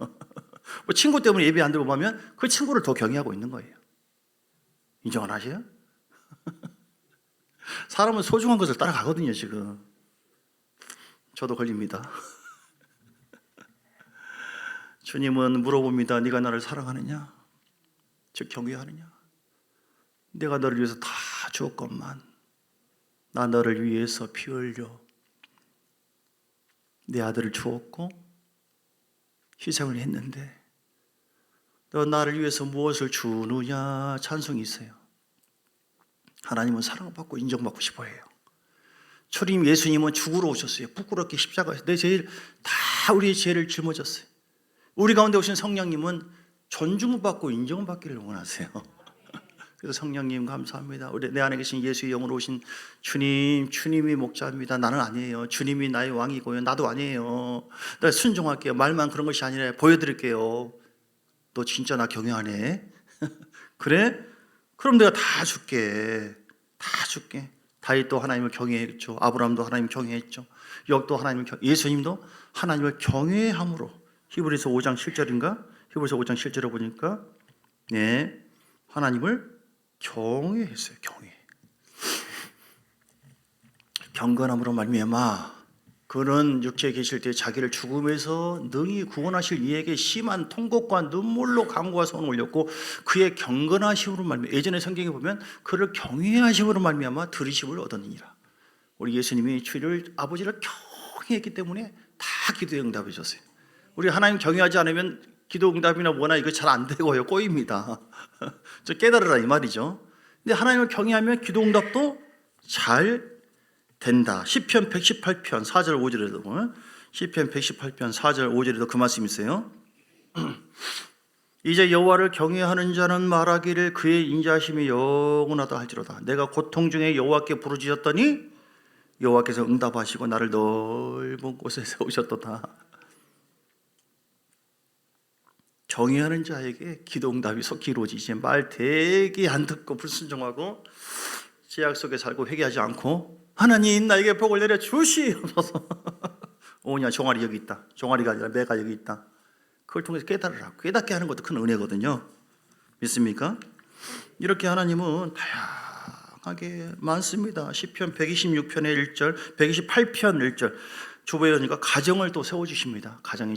친구 때문에 예배 안 들고 가면 그 친구를 더 경외하고 있는 거예요. 인정 안 하세요? 사람은 소중한 것을 따라가거든요. 지금 저도 걸립니다. 주님은 물어봅니다. 네가 나를 사랑하느냐? 즉 경외하느냐? 내가 너를 위해서 다 주었건만, 나 너를 위해서 피 흘려 내 아들을 주었고 희생을 했는데 너 나를 위해서 무엇을 주느냐? 찬송이 있어요. 하나님은 사랑받고 인정받고 싶어 해요. 주님 예수님은 죽으러 오셨어요. 부끄럽게 십자가에서 내 죄를 다, 우리의 죄를 짊어졌어요. 우리 가운데 오신 성령님은 존중받고 인정받기를 원하세요. 그래서 성령님 감사합니다. 우리 내 안에 계신 예수의 영으로 오신 주님, 주님이 목자입니다. 나는 아니에요. 주님이 나의 왕이고요. 나도 아니에요. 내가 순종할게요. 말만 그런 것이 아니라 보여드릴게요. 너 진짜 나 경외하네? 그래? 그럼 내가 다 줄게. 다 줄게. 다윗도 하나님을 경외했죠. 아브라함도 하나님을 경외했죠. 욥도 하나님을 예수님도 하나님을 경외함으로, 히브리서 5장 7절인가? 히브리서 5장 7절에 보니까 하나님을 경외했어요. 경건함으로 말미암아 그는 육체에 계실 때 자기를 죽음에서 능히 구원하실 이에게 심한 통곡과 눈물로 간구와 소원을 올렸고, 그의 경건하심으로 말미암아, 예전에 성경에 보면 그를 경외하심으로 말미암아 들으심을 얻었느니라. 우리 예수님이 주를, 아버지를 경외했기 때문에 다 기도에 응답해 줬어요. 우리 하나님 경외하지 않으면 기도 응답이나 뭐나 이거 잘 안 되고요. 꼬입니다. 저 깨달으라 이 말이죠. 근데 하나님을 경외하면 기도 응답도 잘 된다. 시편 118편 4절 5절에도 보면, 시편 118편 4절 5절에도 그 말씀이 있어요. 이제 여호와를 경외하는 자는 말하기를 그의 인자하심이 영원하다 할지로다. 내가 고통 중에 여호와께 부르짖었더니 여호와께서 응답하시고 나를 넓은 곳에 세우셨도다. 경외하는 자에게 기도 응답이 속히 이루어지지. 말 되게 안 듣고 불순종하고 죄악 속에 살고 회개하지 않고 하나님 나에게 복을 내려 주시옵소서. 오냐 종아리 여기 있다. 종아리가 아니라 내가 여기 있다. 그걸 통해서 깨달으라. 깨닫게 하는 것도 큰 은혜거든요. 믿습니까? 이렇게 하나님은 다양하게 많습니다. 시편 126편의 1절, 128편 1절. 주보혜원이가 가정을 또 세워주십니다. 가정이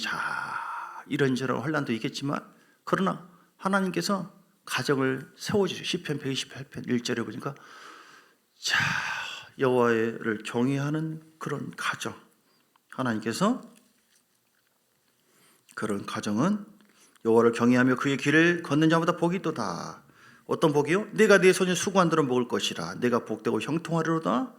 이런저런 혼란도 있겠지만 그러나 하나님께서 가정을 세워주세요. 시편 128편 1절에 보니까 여호와를 경외하는 그런 가정, 하나님께서 그런 가정은 여호와를 경외하며 그의 길을 걷는 자마다 복이 있도다. 어떤 복이요? 내가 네 손에 수고한 대로 먹을 것이라. 내가 복되고 형통하리로다.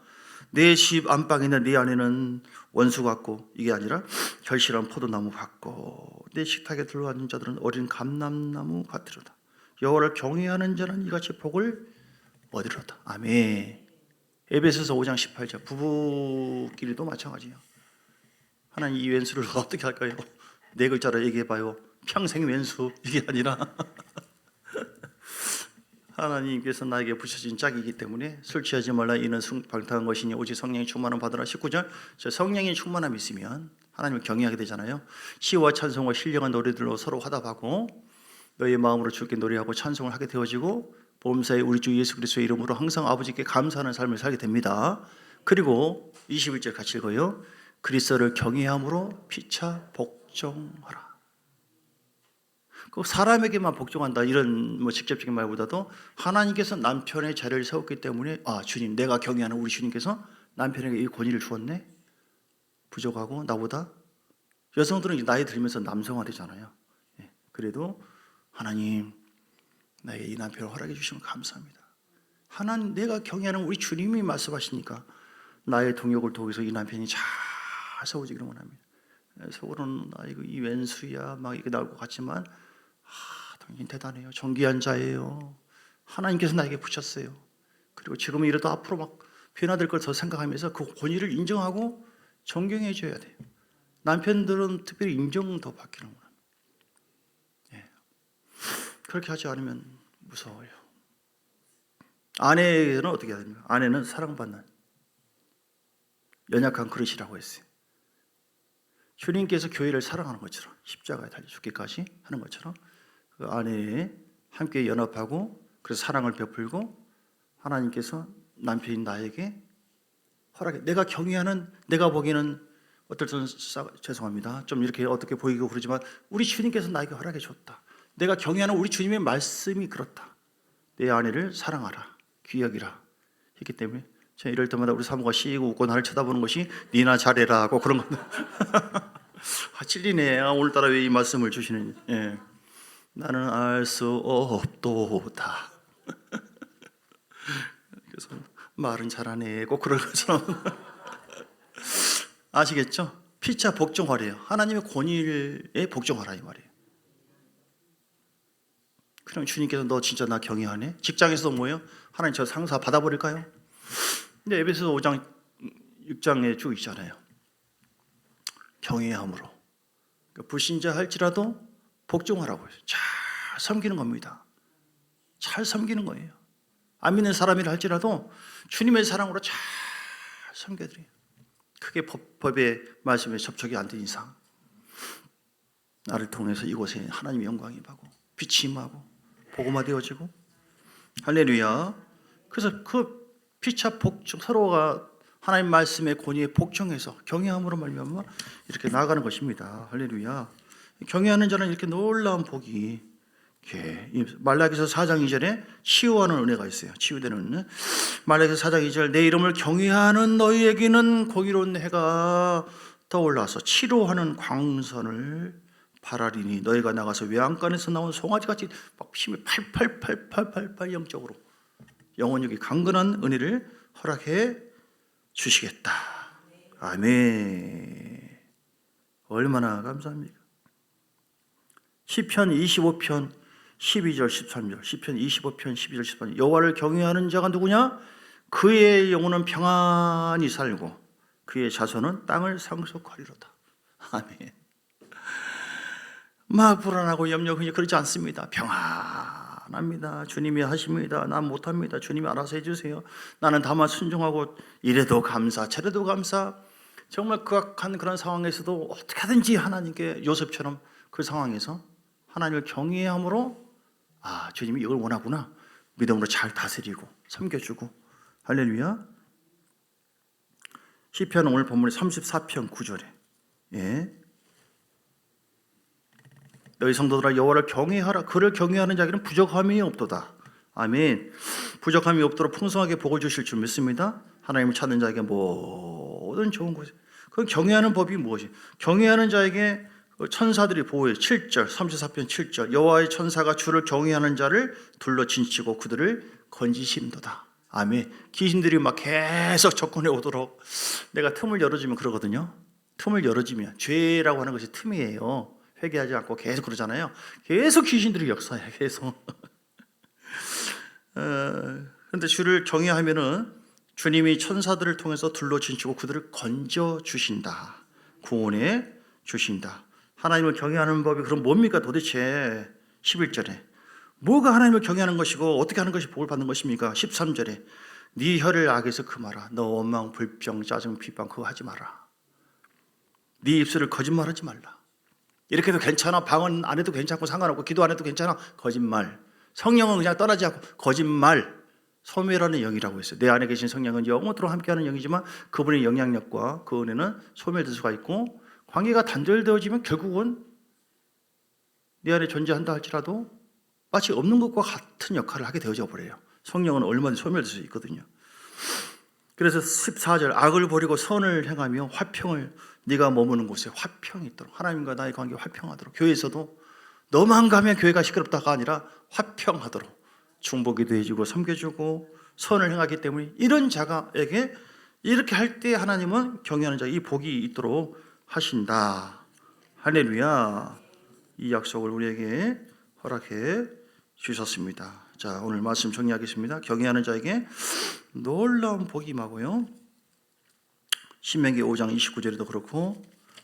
내 집 안방이나 네 안에는 원수 같고, 이게 아니라 결실한 포도나무 같고, 내 식탁에 들어앉은 자들은 어린 감람나무 같으로다. 여호와를 경외하는 자는 이같이 복을 얻으리로다. 아멘. 에베소서 5장 18절. 부부끼리도 마찬가지예요. 하나님 이 왼수를 어떻게 할까요? 네 글자로 얘기해봐요. 평생 왼수. 이게 아니라 하나님께서 나에게 부셔진 짝이기 때문에 술 취하지 말라. 이는 방탕한 것이니 오직 성령이 충만함 받으라. 19절. 성령이 충만함이 있으면 하나님을 경외하게 되잖아요. 시와 찬송과 신령한 노래들로 서로 화답하고 너의 마음으로 주께 노래하고 찬송을 하게 되어지고 보험사에 우리 주 예수 그리스도의 이름으로 항상 아버지께 감사하는 삶을 살게 됩니다. 그리고 21절 같이 읽어요. 그리스도를 경외함으로 피차 복종하라. 그 사람에게만 복종한다 이런 직접적인 말보다도 하나님께서 남편의 자리를 세웠기 때문에 주님, 내가 경외하는 우리 주님께서 남편에게 이 권위를 주었네. 부족하고 나보다 여성들은 나이 들면서 남성화되잖아요. 그래도 하나님, 나에게 이 남편을 허락해 주시면 감사합니다. 하나님, 내가 경외하는 우리 주님이 말씀하시니까 나의 동역을 통해서 이 남편이 잘 세워지기를 원합니다. 속으로는 이거 이 왼수야 막 이게 나올 것 같지만 당신 대단해요. 존귀한 자예요. 하나님께서 나에게 붙였어요. 그리고 지금은 이래도 앞으로 막 변화될 걸 더 생각하면서 그 권위를 인정하고 존경해 줘야 돼요. 남편들은 특별히 인정 더 받기는 원합니다. 그렇게 하지 않으면 무서워요. 아내는 어떻게 해야 됩니까? 아내는 사랑받는 연약한 그릇이라고 했어요. 주님께서 교회를 사랑하는 것처럼 십자가에 달려 죽기까지 하는 것처럼 그 아내에 함께 연합하고 그래서 사랑을 베풀고 하나님께서 남편인 나에게 허락해. 내가 경외하는, 내가 보기에는 어떨 때는 죄송합니다. 좀 이렇게 어떻게 보이고 그러지만 우리 주님께서 나에게 허락해 줬다. 내가 경외하는 우리 주님의 말씀이 그렇다. 내 아내를 사랑하라, 귀여기라 했기 때문에 제가 이럴 때마다 우리 사모가 씩 웃고 나를 쳐다보는 것이 니나 잘해라 하고 그런 건데 찔리네. 오늘따라 왜 이 말씀을 주시는지. 나는 알 수 없도다. 그래서 말은 잘하네 꼭 그럴 것처럼 아시겠죠? 피차 복종하래요. 하나님의 권위에 복종하라 이 말이에요. 그럼 주님께서 너 진짜 나 경외하네? 직장에서도 뭐예요? 하나님 저 상사 받아버릴까요? 근데 에베소서 5장 6장에 쭉 있잖아요. 경외함으로 불신자 할지라도 복종하라고 해요. 잘 섬기는 겁니다. 잘 섬기는 거예요. 안 믿는 사람이라 할지라도 주님의 사랑으로 잘 섬겨드려요. 크게 법의 말씀에 접촉이 안 된 이상 나를 통해서 이곳에 하나님의 영광이 임하고 빛이 임하고 복음화 되어지고 할렐루야. 그래서 그 피차 복종, 서로가 하나님 말씀의 권위에 복종해서 경외함으로 말미암아 이렇게 나아가는 것입니다. 할렐루야. 경외하는 자는 이렇게 놀라운 복이 말라기서 4장 2절에 치유하는 은혜가 있어요. 치유되는 은혜. 말라기서 4장 2절 내 이름을 경외하는 너희에게는 공의로운 해가 떠올라서 치료하는 광선을 바라리니 너희가 나가서 외양간에서 나온 송아지같이 막 힘이 팔팔팔팔팔 영적으로 영혼력이 강건한 은혜를 허락해 주시겠다. 아멘. 얼마나 감사합니까? 시편 25편 12절 13절 시편 25편 12절 13절 여호와를 경외하는 자가 누구냐? 그의 영혼은 평안히 살고 그의 자손은 땅을 상속하리로다. 아멘. 막 불안하고 염려하니 그렇지 않습니다. 평안합니다. 주님이 하십니다. 난 못합니다. 주님이 알아서 해주세요. 나는 다만 순종하고 이래도 감사 저래도 감사. 정말 극악한 그런 상황에서도 어떻게든지 하나님께 요셉처럼 그 상황에서 하나님을 경외함으로 주님이 이걸 원하구나 믿음으로 잘 다스리고 섬겨주고 할렐루야. 시편 오늘 본문의 34편 9절에 너희 성도들아 여호와를 경외하라. 그를 경외하는 자에게는 부족함이 없도다. 아멘. 부족함이 없도록 풍성하게 복을 주실 줄 믿습니다. 하나님을 찾는 자에게 모든 좋은 것이 그 경외하는 법이 무엇이? 경외하는 자에게 천사들이 보호해. 7절 34편 7절 여호와의 천사가 주를 경외하는 자를 둘러 진치고 그들을 건지심도다. 아멘. 귀신들이 막 계속 접근해 오도록 내가 틈을 열어주면 그러거든요. 틈을 열어주면 죄라고 하는 것이 틈이에요. 회개하지 않고 계속 그러잖아요. 계속 귀신들이 역사해 계속. 그런데 주를 경외하면은 주님이 천사들을 통해서 둘러 진치고 그들을 건져 주신다. 구원해 주신다. 하나님을 경외하는 법이 그럼 뭡니까 도대체? 11절에 뭐가 하나님을 경외하는 것이고 어떻게 하는 것이 복을 받는 것입니까? 13절에 네 혀를 악에서 금하라. 너 원망 불평 짜증 비방 그거 하지 마라. 네 입술을 거짓말하지 말라. 이렇게 해도 괜찮아. 방언 안 해도 괜찮고 상관없고 기도 안 해도 괜찮아. 거짓말. 성령은 그냥 떠나지 않고 거짓말. 소멸하는 영이라고 했어요. 내 안에 계신 성령은 영원토록 함께하는 영이지만 그분의 영향력과 그 은혜는 소멸될 수가 있고 관계가 단절되어지면 결국은 내 안에 존재한다 할지라도 마치 없는 것과 같은 역할을 하게 되어져 버려요. 성령은 얼마든지 소멸될 수 있거든요. 그래서 14절 악을 버리고 선을 행하며 화평을 네가 머무는 곳에 화평이 있도록 하나님과 나의 관계가 화평하도록 교회에서도 너만 가면 교회가 시끄럽다가 아니라 화평하도록 중보기도 해주고 섬겨주고 선을 행하기 때문에 이런 자가에게 이렇게 할 때 하나님은 경외하는 자 이 복이 있도록 하신다. 할렐루야. 이 약속을 우리에게 허락해 주셨습니다. 자, 오늘 말씀 정리하겠습니다. 경외하는 자에게 놀라운 복이 임하고요. 신명기 5장 29절에도 그렇고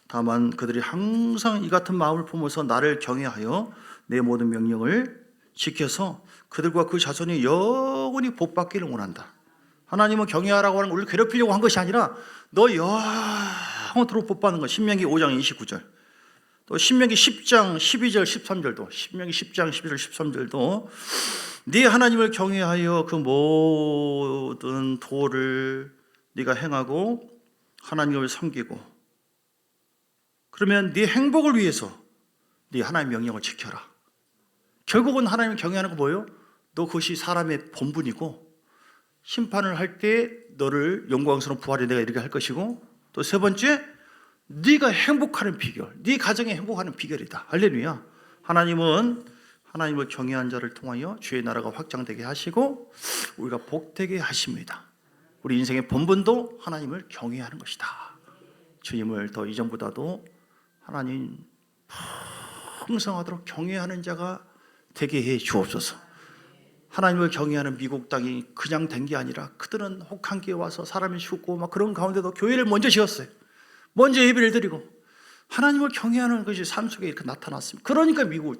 다만 그들이 항상 이 같은 마음을 품어서 나를 경외하여 내 모든 명령을 지켜서 그들과 그 자손이 영원히 복받기를 원한다. 하나님은 경외하라고 하는 걸 우리를 괴롭히려고 한 것이 아니라 너 영원토록 복받는 것. 신명기 5장 29절 또 신명기 10장 12절 13절도 신명기 10장 12절 13절도 네 하나님을 경외하여 그 모든 도를 네가 행하고 하나님을 섬기고 그러면 네 행복을 위해서 네 하나님의 명령을 지켜라. 결국은 하나님을 경외하는 거 뭐예요? 너 그것이 사람의 본분이고 심판을 할 때 너를 영광스러운 부활에 내가 이렇게 할 것이고 또 세 번째 네가 행복하는 비결, 네 가정에 행복하는 비결이다. 할렐루야. 하나님은 하나님을 경외한 자를 통하여 주의 나라가 확장되게 하시고 우리가 복되게 하십니다. 우리 인생의 본분도 하나님을 경외하는 것이다. 주님을 더 이전보다도 하나님 풍성하도록 경외하는 자가 되게 해 주옵소서. 하나님을 경외하는 미국 땅이 그냥 된 게 아니라 그들은 혹한기에 와서 사람이 죽고 막 그런 가운데도 교회를 먼저 지었어요. 먼저 예배를 드리고 하나님을 경외하는 것이 삶 속에 이렇게 나타났습니다. 그러니까 미국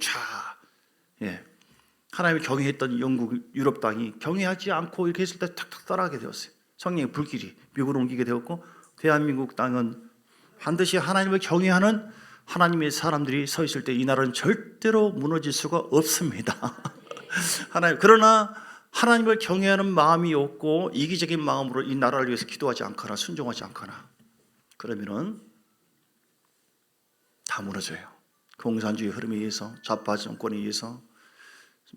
하나님을 경외했던 영국, 유럽 땅이 경외하지 않고 이렇게 했을 때 탁탁 떠나게 되었어요. 성령의 불길이 미국으로 옮기게 되었고 대한민국 땅은 반드시 하나님을 경외하는 하나님의 사람들이 서 있을 때 이 나라는 절대로 무너질 수가 없습니다. 그러나 하나님을 경외하는 마음이 없고 이기적인 마음으로 이 나라를 위해서 기도하지 않거나 순종하지 않거나 그러면은 다 무너져요. 공산주의 흐름에 의해서 좌파 정권에 의해서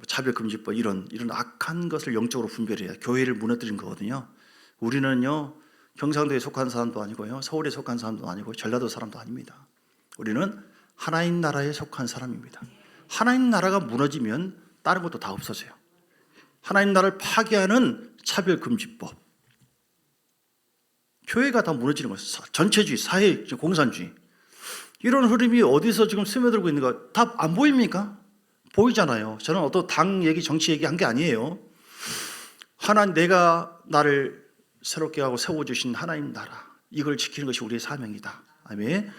차별금지법 이런 악한 것을 영적으로 분별해야 교회를 무너뜨린 거거든요. 우리는요 경상도에 속한 사람도 아니고요 서울에 속한 사람도 아니고 전라도 사람도 아닙니다. 우리는 하나님 나라에 속한 사람입니다. 하나님 나라가 무너지면 다른 것도 다 없어져요. 하나님 나라를 파괴하는 차별금지법, 교회가 다 무너지는 거예요. 전체주의, 사회, 공산주의 이런 흐름이 어디서 지금 스며들고 있는가 다 안 보입니까? 보이잖아요. 저는 어떤 당 얘기, 정치 얘기 한 게 아니에요. 하나님, 내가 나를 새롭게 하고 세워주신 하나님 나라, 이걸 지키는 것이 우리의 사명이다. 아멘.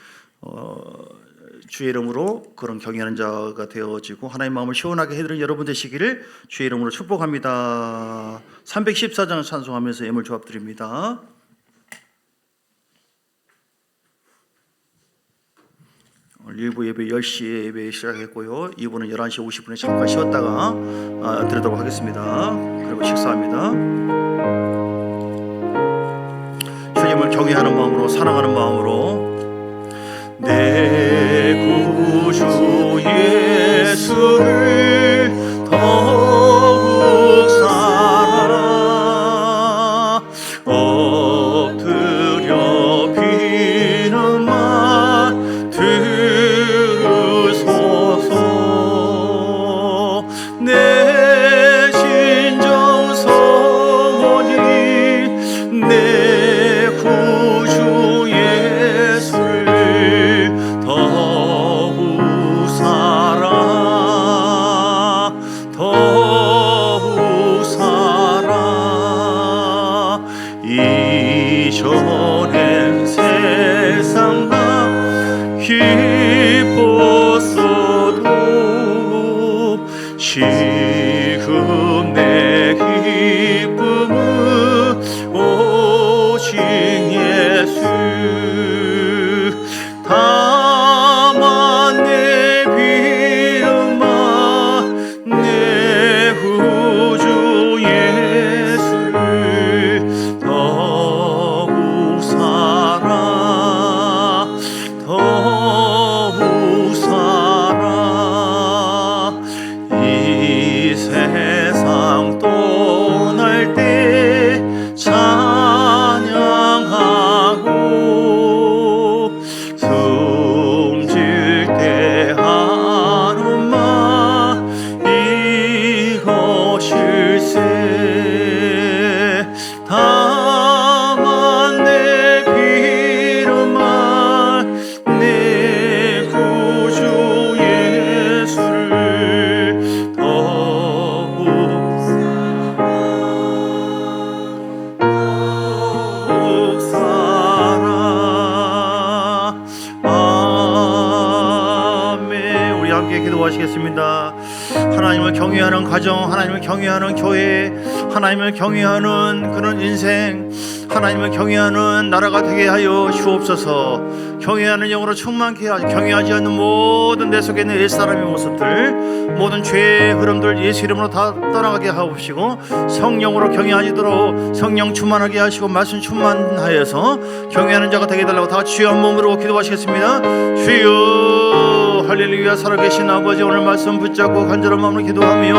주의 이름으로 그런 경외하는 자가 되어지고 하나님 마음을 시원하게 해드리는 여러분 되시기를 주의 이름으로 축복합니다. 314장 찬송하면서 예물 조합 드립니다. 오늘 1부 예배 10시에 예배 시작했고요. 2부는 11시 50분에 잠깐 쉬었다가 드리도록 하겠습니다. 그리고 식사합니다. 주님을 경외하는 마음으로, 사랑하는 마음으로 내 구주 예수를 더욱 사랑하 엎드려 비는 말 들으소서. 내 진정 성원이 내 구주 예수를 더욱 사랑하 더욱 사랑하. 이전엔 세상 다 기뻤어도 지금 내 기쁨은 오직 예수. 다만 내 비름아 내 구주 예수를 더욱 사랑하 더욱 사랑하. 이 세상 떠날 때 찬양하고 숨질 때 하루만 이것일세. 다만 내 비름아 내 구주 예수를 더욱 사랑하. 아멘. 우리 함께 기도하시겠습니다. 하나님을 경외하는 가정, 하나님을 경외하는 교회, 하나님을 경외하는 그런 인생, 하나님을 경외하는 나라가 되게 하여 주옵소서. 경외하는 영으로 충만케 하여 경외하지 않는 모든 내 속에 있는 옛사람의 모습들, 모든 죄의 흐름들 예수 이름으로 다 떠나가게 하옵시고, 성령으로 경외하시도록 성령 충만하게 하시고 말씀 충만하여서 경외하는 자가 되게 해달라고 다 같이 주여 한 몸으로 기도하시겠습니다. 주여 할렐루야. 살아계신 아버지, 오늘 말씀 붙잡고 간절한 마음으로 기도하며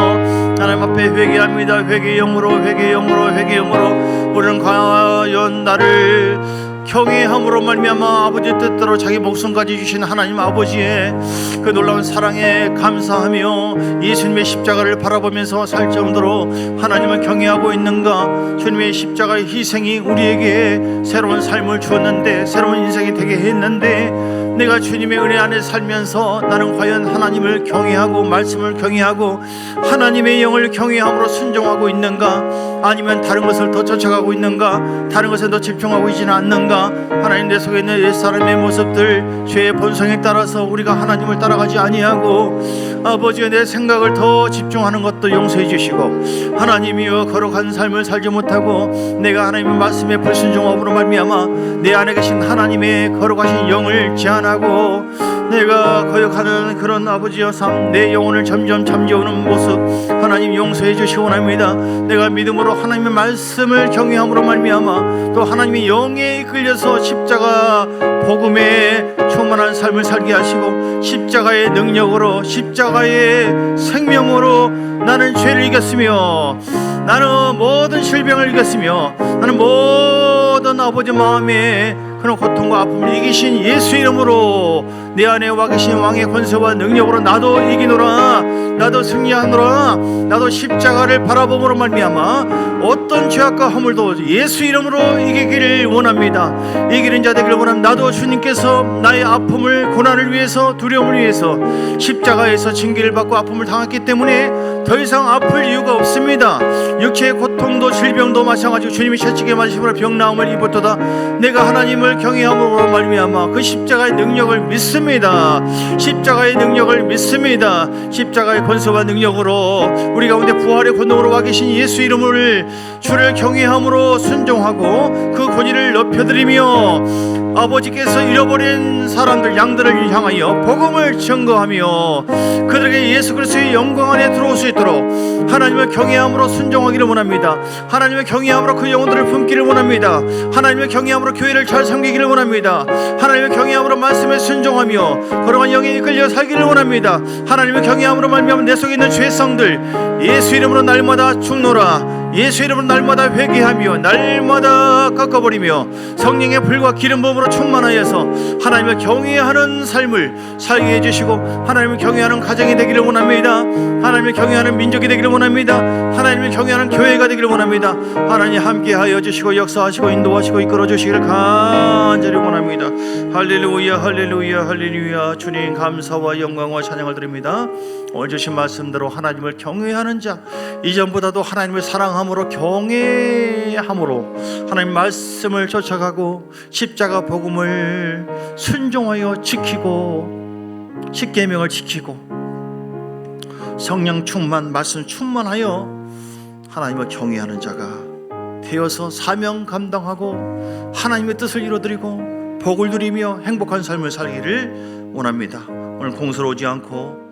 하나님 앞에 회개합니다. 회개의 영으로 회개의 영으로 회개의 영으로 우리는 과연 나를 경외함으로 말미암아 아버지 뜻대로 자기 목숨까지 주신 하나님 아버지의 그 놀라운 사랑에 감사하며 예수님의 십자가를 바라보면서 살 정도로 하나님을 경외하고 있는가. 주님의 십자가의 희생이 우리에게 새로운 삶을 주었는데, 새로운 인생이 되게 했는데, 내가 주님의 은혜 안에 살면서 나는 과연 하나님을 경외하고 말씀을 경외하고 하나님의 영을 경외함으로 순종하고 있는가? 아니면 다른 것을 더 쫓아가고 있는가? 다른 것에 더 집중하고 있지는 않는가? 하나님, 내 속에 있는 옛사람의 모습들, 죄의 본성에 따라서 우리가 하나님을 따라가지 아니하고 아버지의 내 생각을 더 집중하는 것도 용서해 주시고, 하나님이여 거룩한 삶을 살지 못하고 내가 하나님의 말씀에 불순종함으로 말미암아 내 안에 계신 하나님의 거룩하신 영을 제한하고 내가 거역하는 그런 아버지여 삶, 내 영혼을 점점 잠재우는 모습 하나님 용서해 주시기 원합니다. 내가 믿음으로 하나님의 말씀을 경외함으로 말미암아 또 하나님의 영에 이끌려서 십자가 복음에 충만한 삶을 살게 하시고, 십자가의 능력으로 십자가의 생명으로 나는 죄를 이겼으며 나는 모든 질병을 이겼으며 나는 모든 아버지 마음에 그런 고통과 아픔을 이기신 예수 이름으로 내 안에 와 계신 왕의 권세와 능력으로 나도 이기노라, 나도 승리하노라, 나도 십자가를 바라봄으로 말미암아 어떤 죄악과 허물도 예수 이름으로 이기기를 원합니다. 이기는 자 되기를 원합니다. 나도 주님께서 나의 아픔을, 고난을 위해서, 두려움을 위해서 십자가에서 징계를 받고 아픔을 당했기 때문에 더 이상 아플 이유가 없습니다. 육체의 고통도 질병도 마찬가지고 주님이 채찍에 맞으심으로 병나음을 입었도다. 내가 하나님을 경외함으로 말미암아 그 십자가의 능력을 믿습니다. 십자가의 능력을 믿습니다. 십자가의 권세와 능력으로 우리 가운데 부활의 권능으로 와 계신 예수 이름을 주를 경외함으로 순종하고 그 권위를 높여드리며 아버지께서 잃어버린 사람들, 양들을 향하여 복음을 증거하며 그들에게 예수 그리스도의 영광 안에 들어올 수 있도록 하나님을 경외함으로 순종하기를 원합니다. 하나님을 경외함으로 그 영혼들을 품기를 원합니다. 하나님을 경외함으로 교회를 잘 섬기기를 원합니다. 하나님을 경외함으로 말씀에 순종하며 걸어간 영에 이끌려 살기를 원합니다. 하나님을 경외함으로 말미암아 내 속에 있는 죄성들 예수 이름으로 날마다 죽노라. 예수 이름으로 날마다 회개하며 날마다 깎아버리며 성령의 불과 기름 부음으로 충만하여서 하나님을 경외하는 삶을 살게 해주시고 하나님을 경외하는 가정이 되기를 원합니다. 하나님을 경외하는 민족이 되기를 원합니다. 하나님을 경외하는 교회가 되기를 원합니다. 하나님 함께하여 주시고 역사하시고 인도하시고 이끌어 주시기를 간절히 원합니다. 할렐루야 할렐루야 할렐루야. 주님 감사와 영광과 찬양을 드립니다. 오늘 주신 말씀대로 하나님을 경외하는 자, 이전보다도 하나님을 사랑함으로 경외함으로 하나님 말씀을 쫓아가고 십자가 복음을 순종하여 지키고 십계명을 지키고 성령 충만, 말씀 충만하여 하나님을 경외하는 자가 되어서 사명 감당하고 하나님의 뜻을 이루어드리고 복을 누리며 행복한 삶을 살기를 원합니다. 오늘 공수로지 않고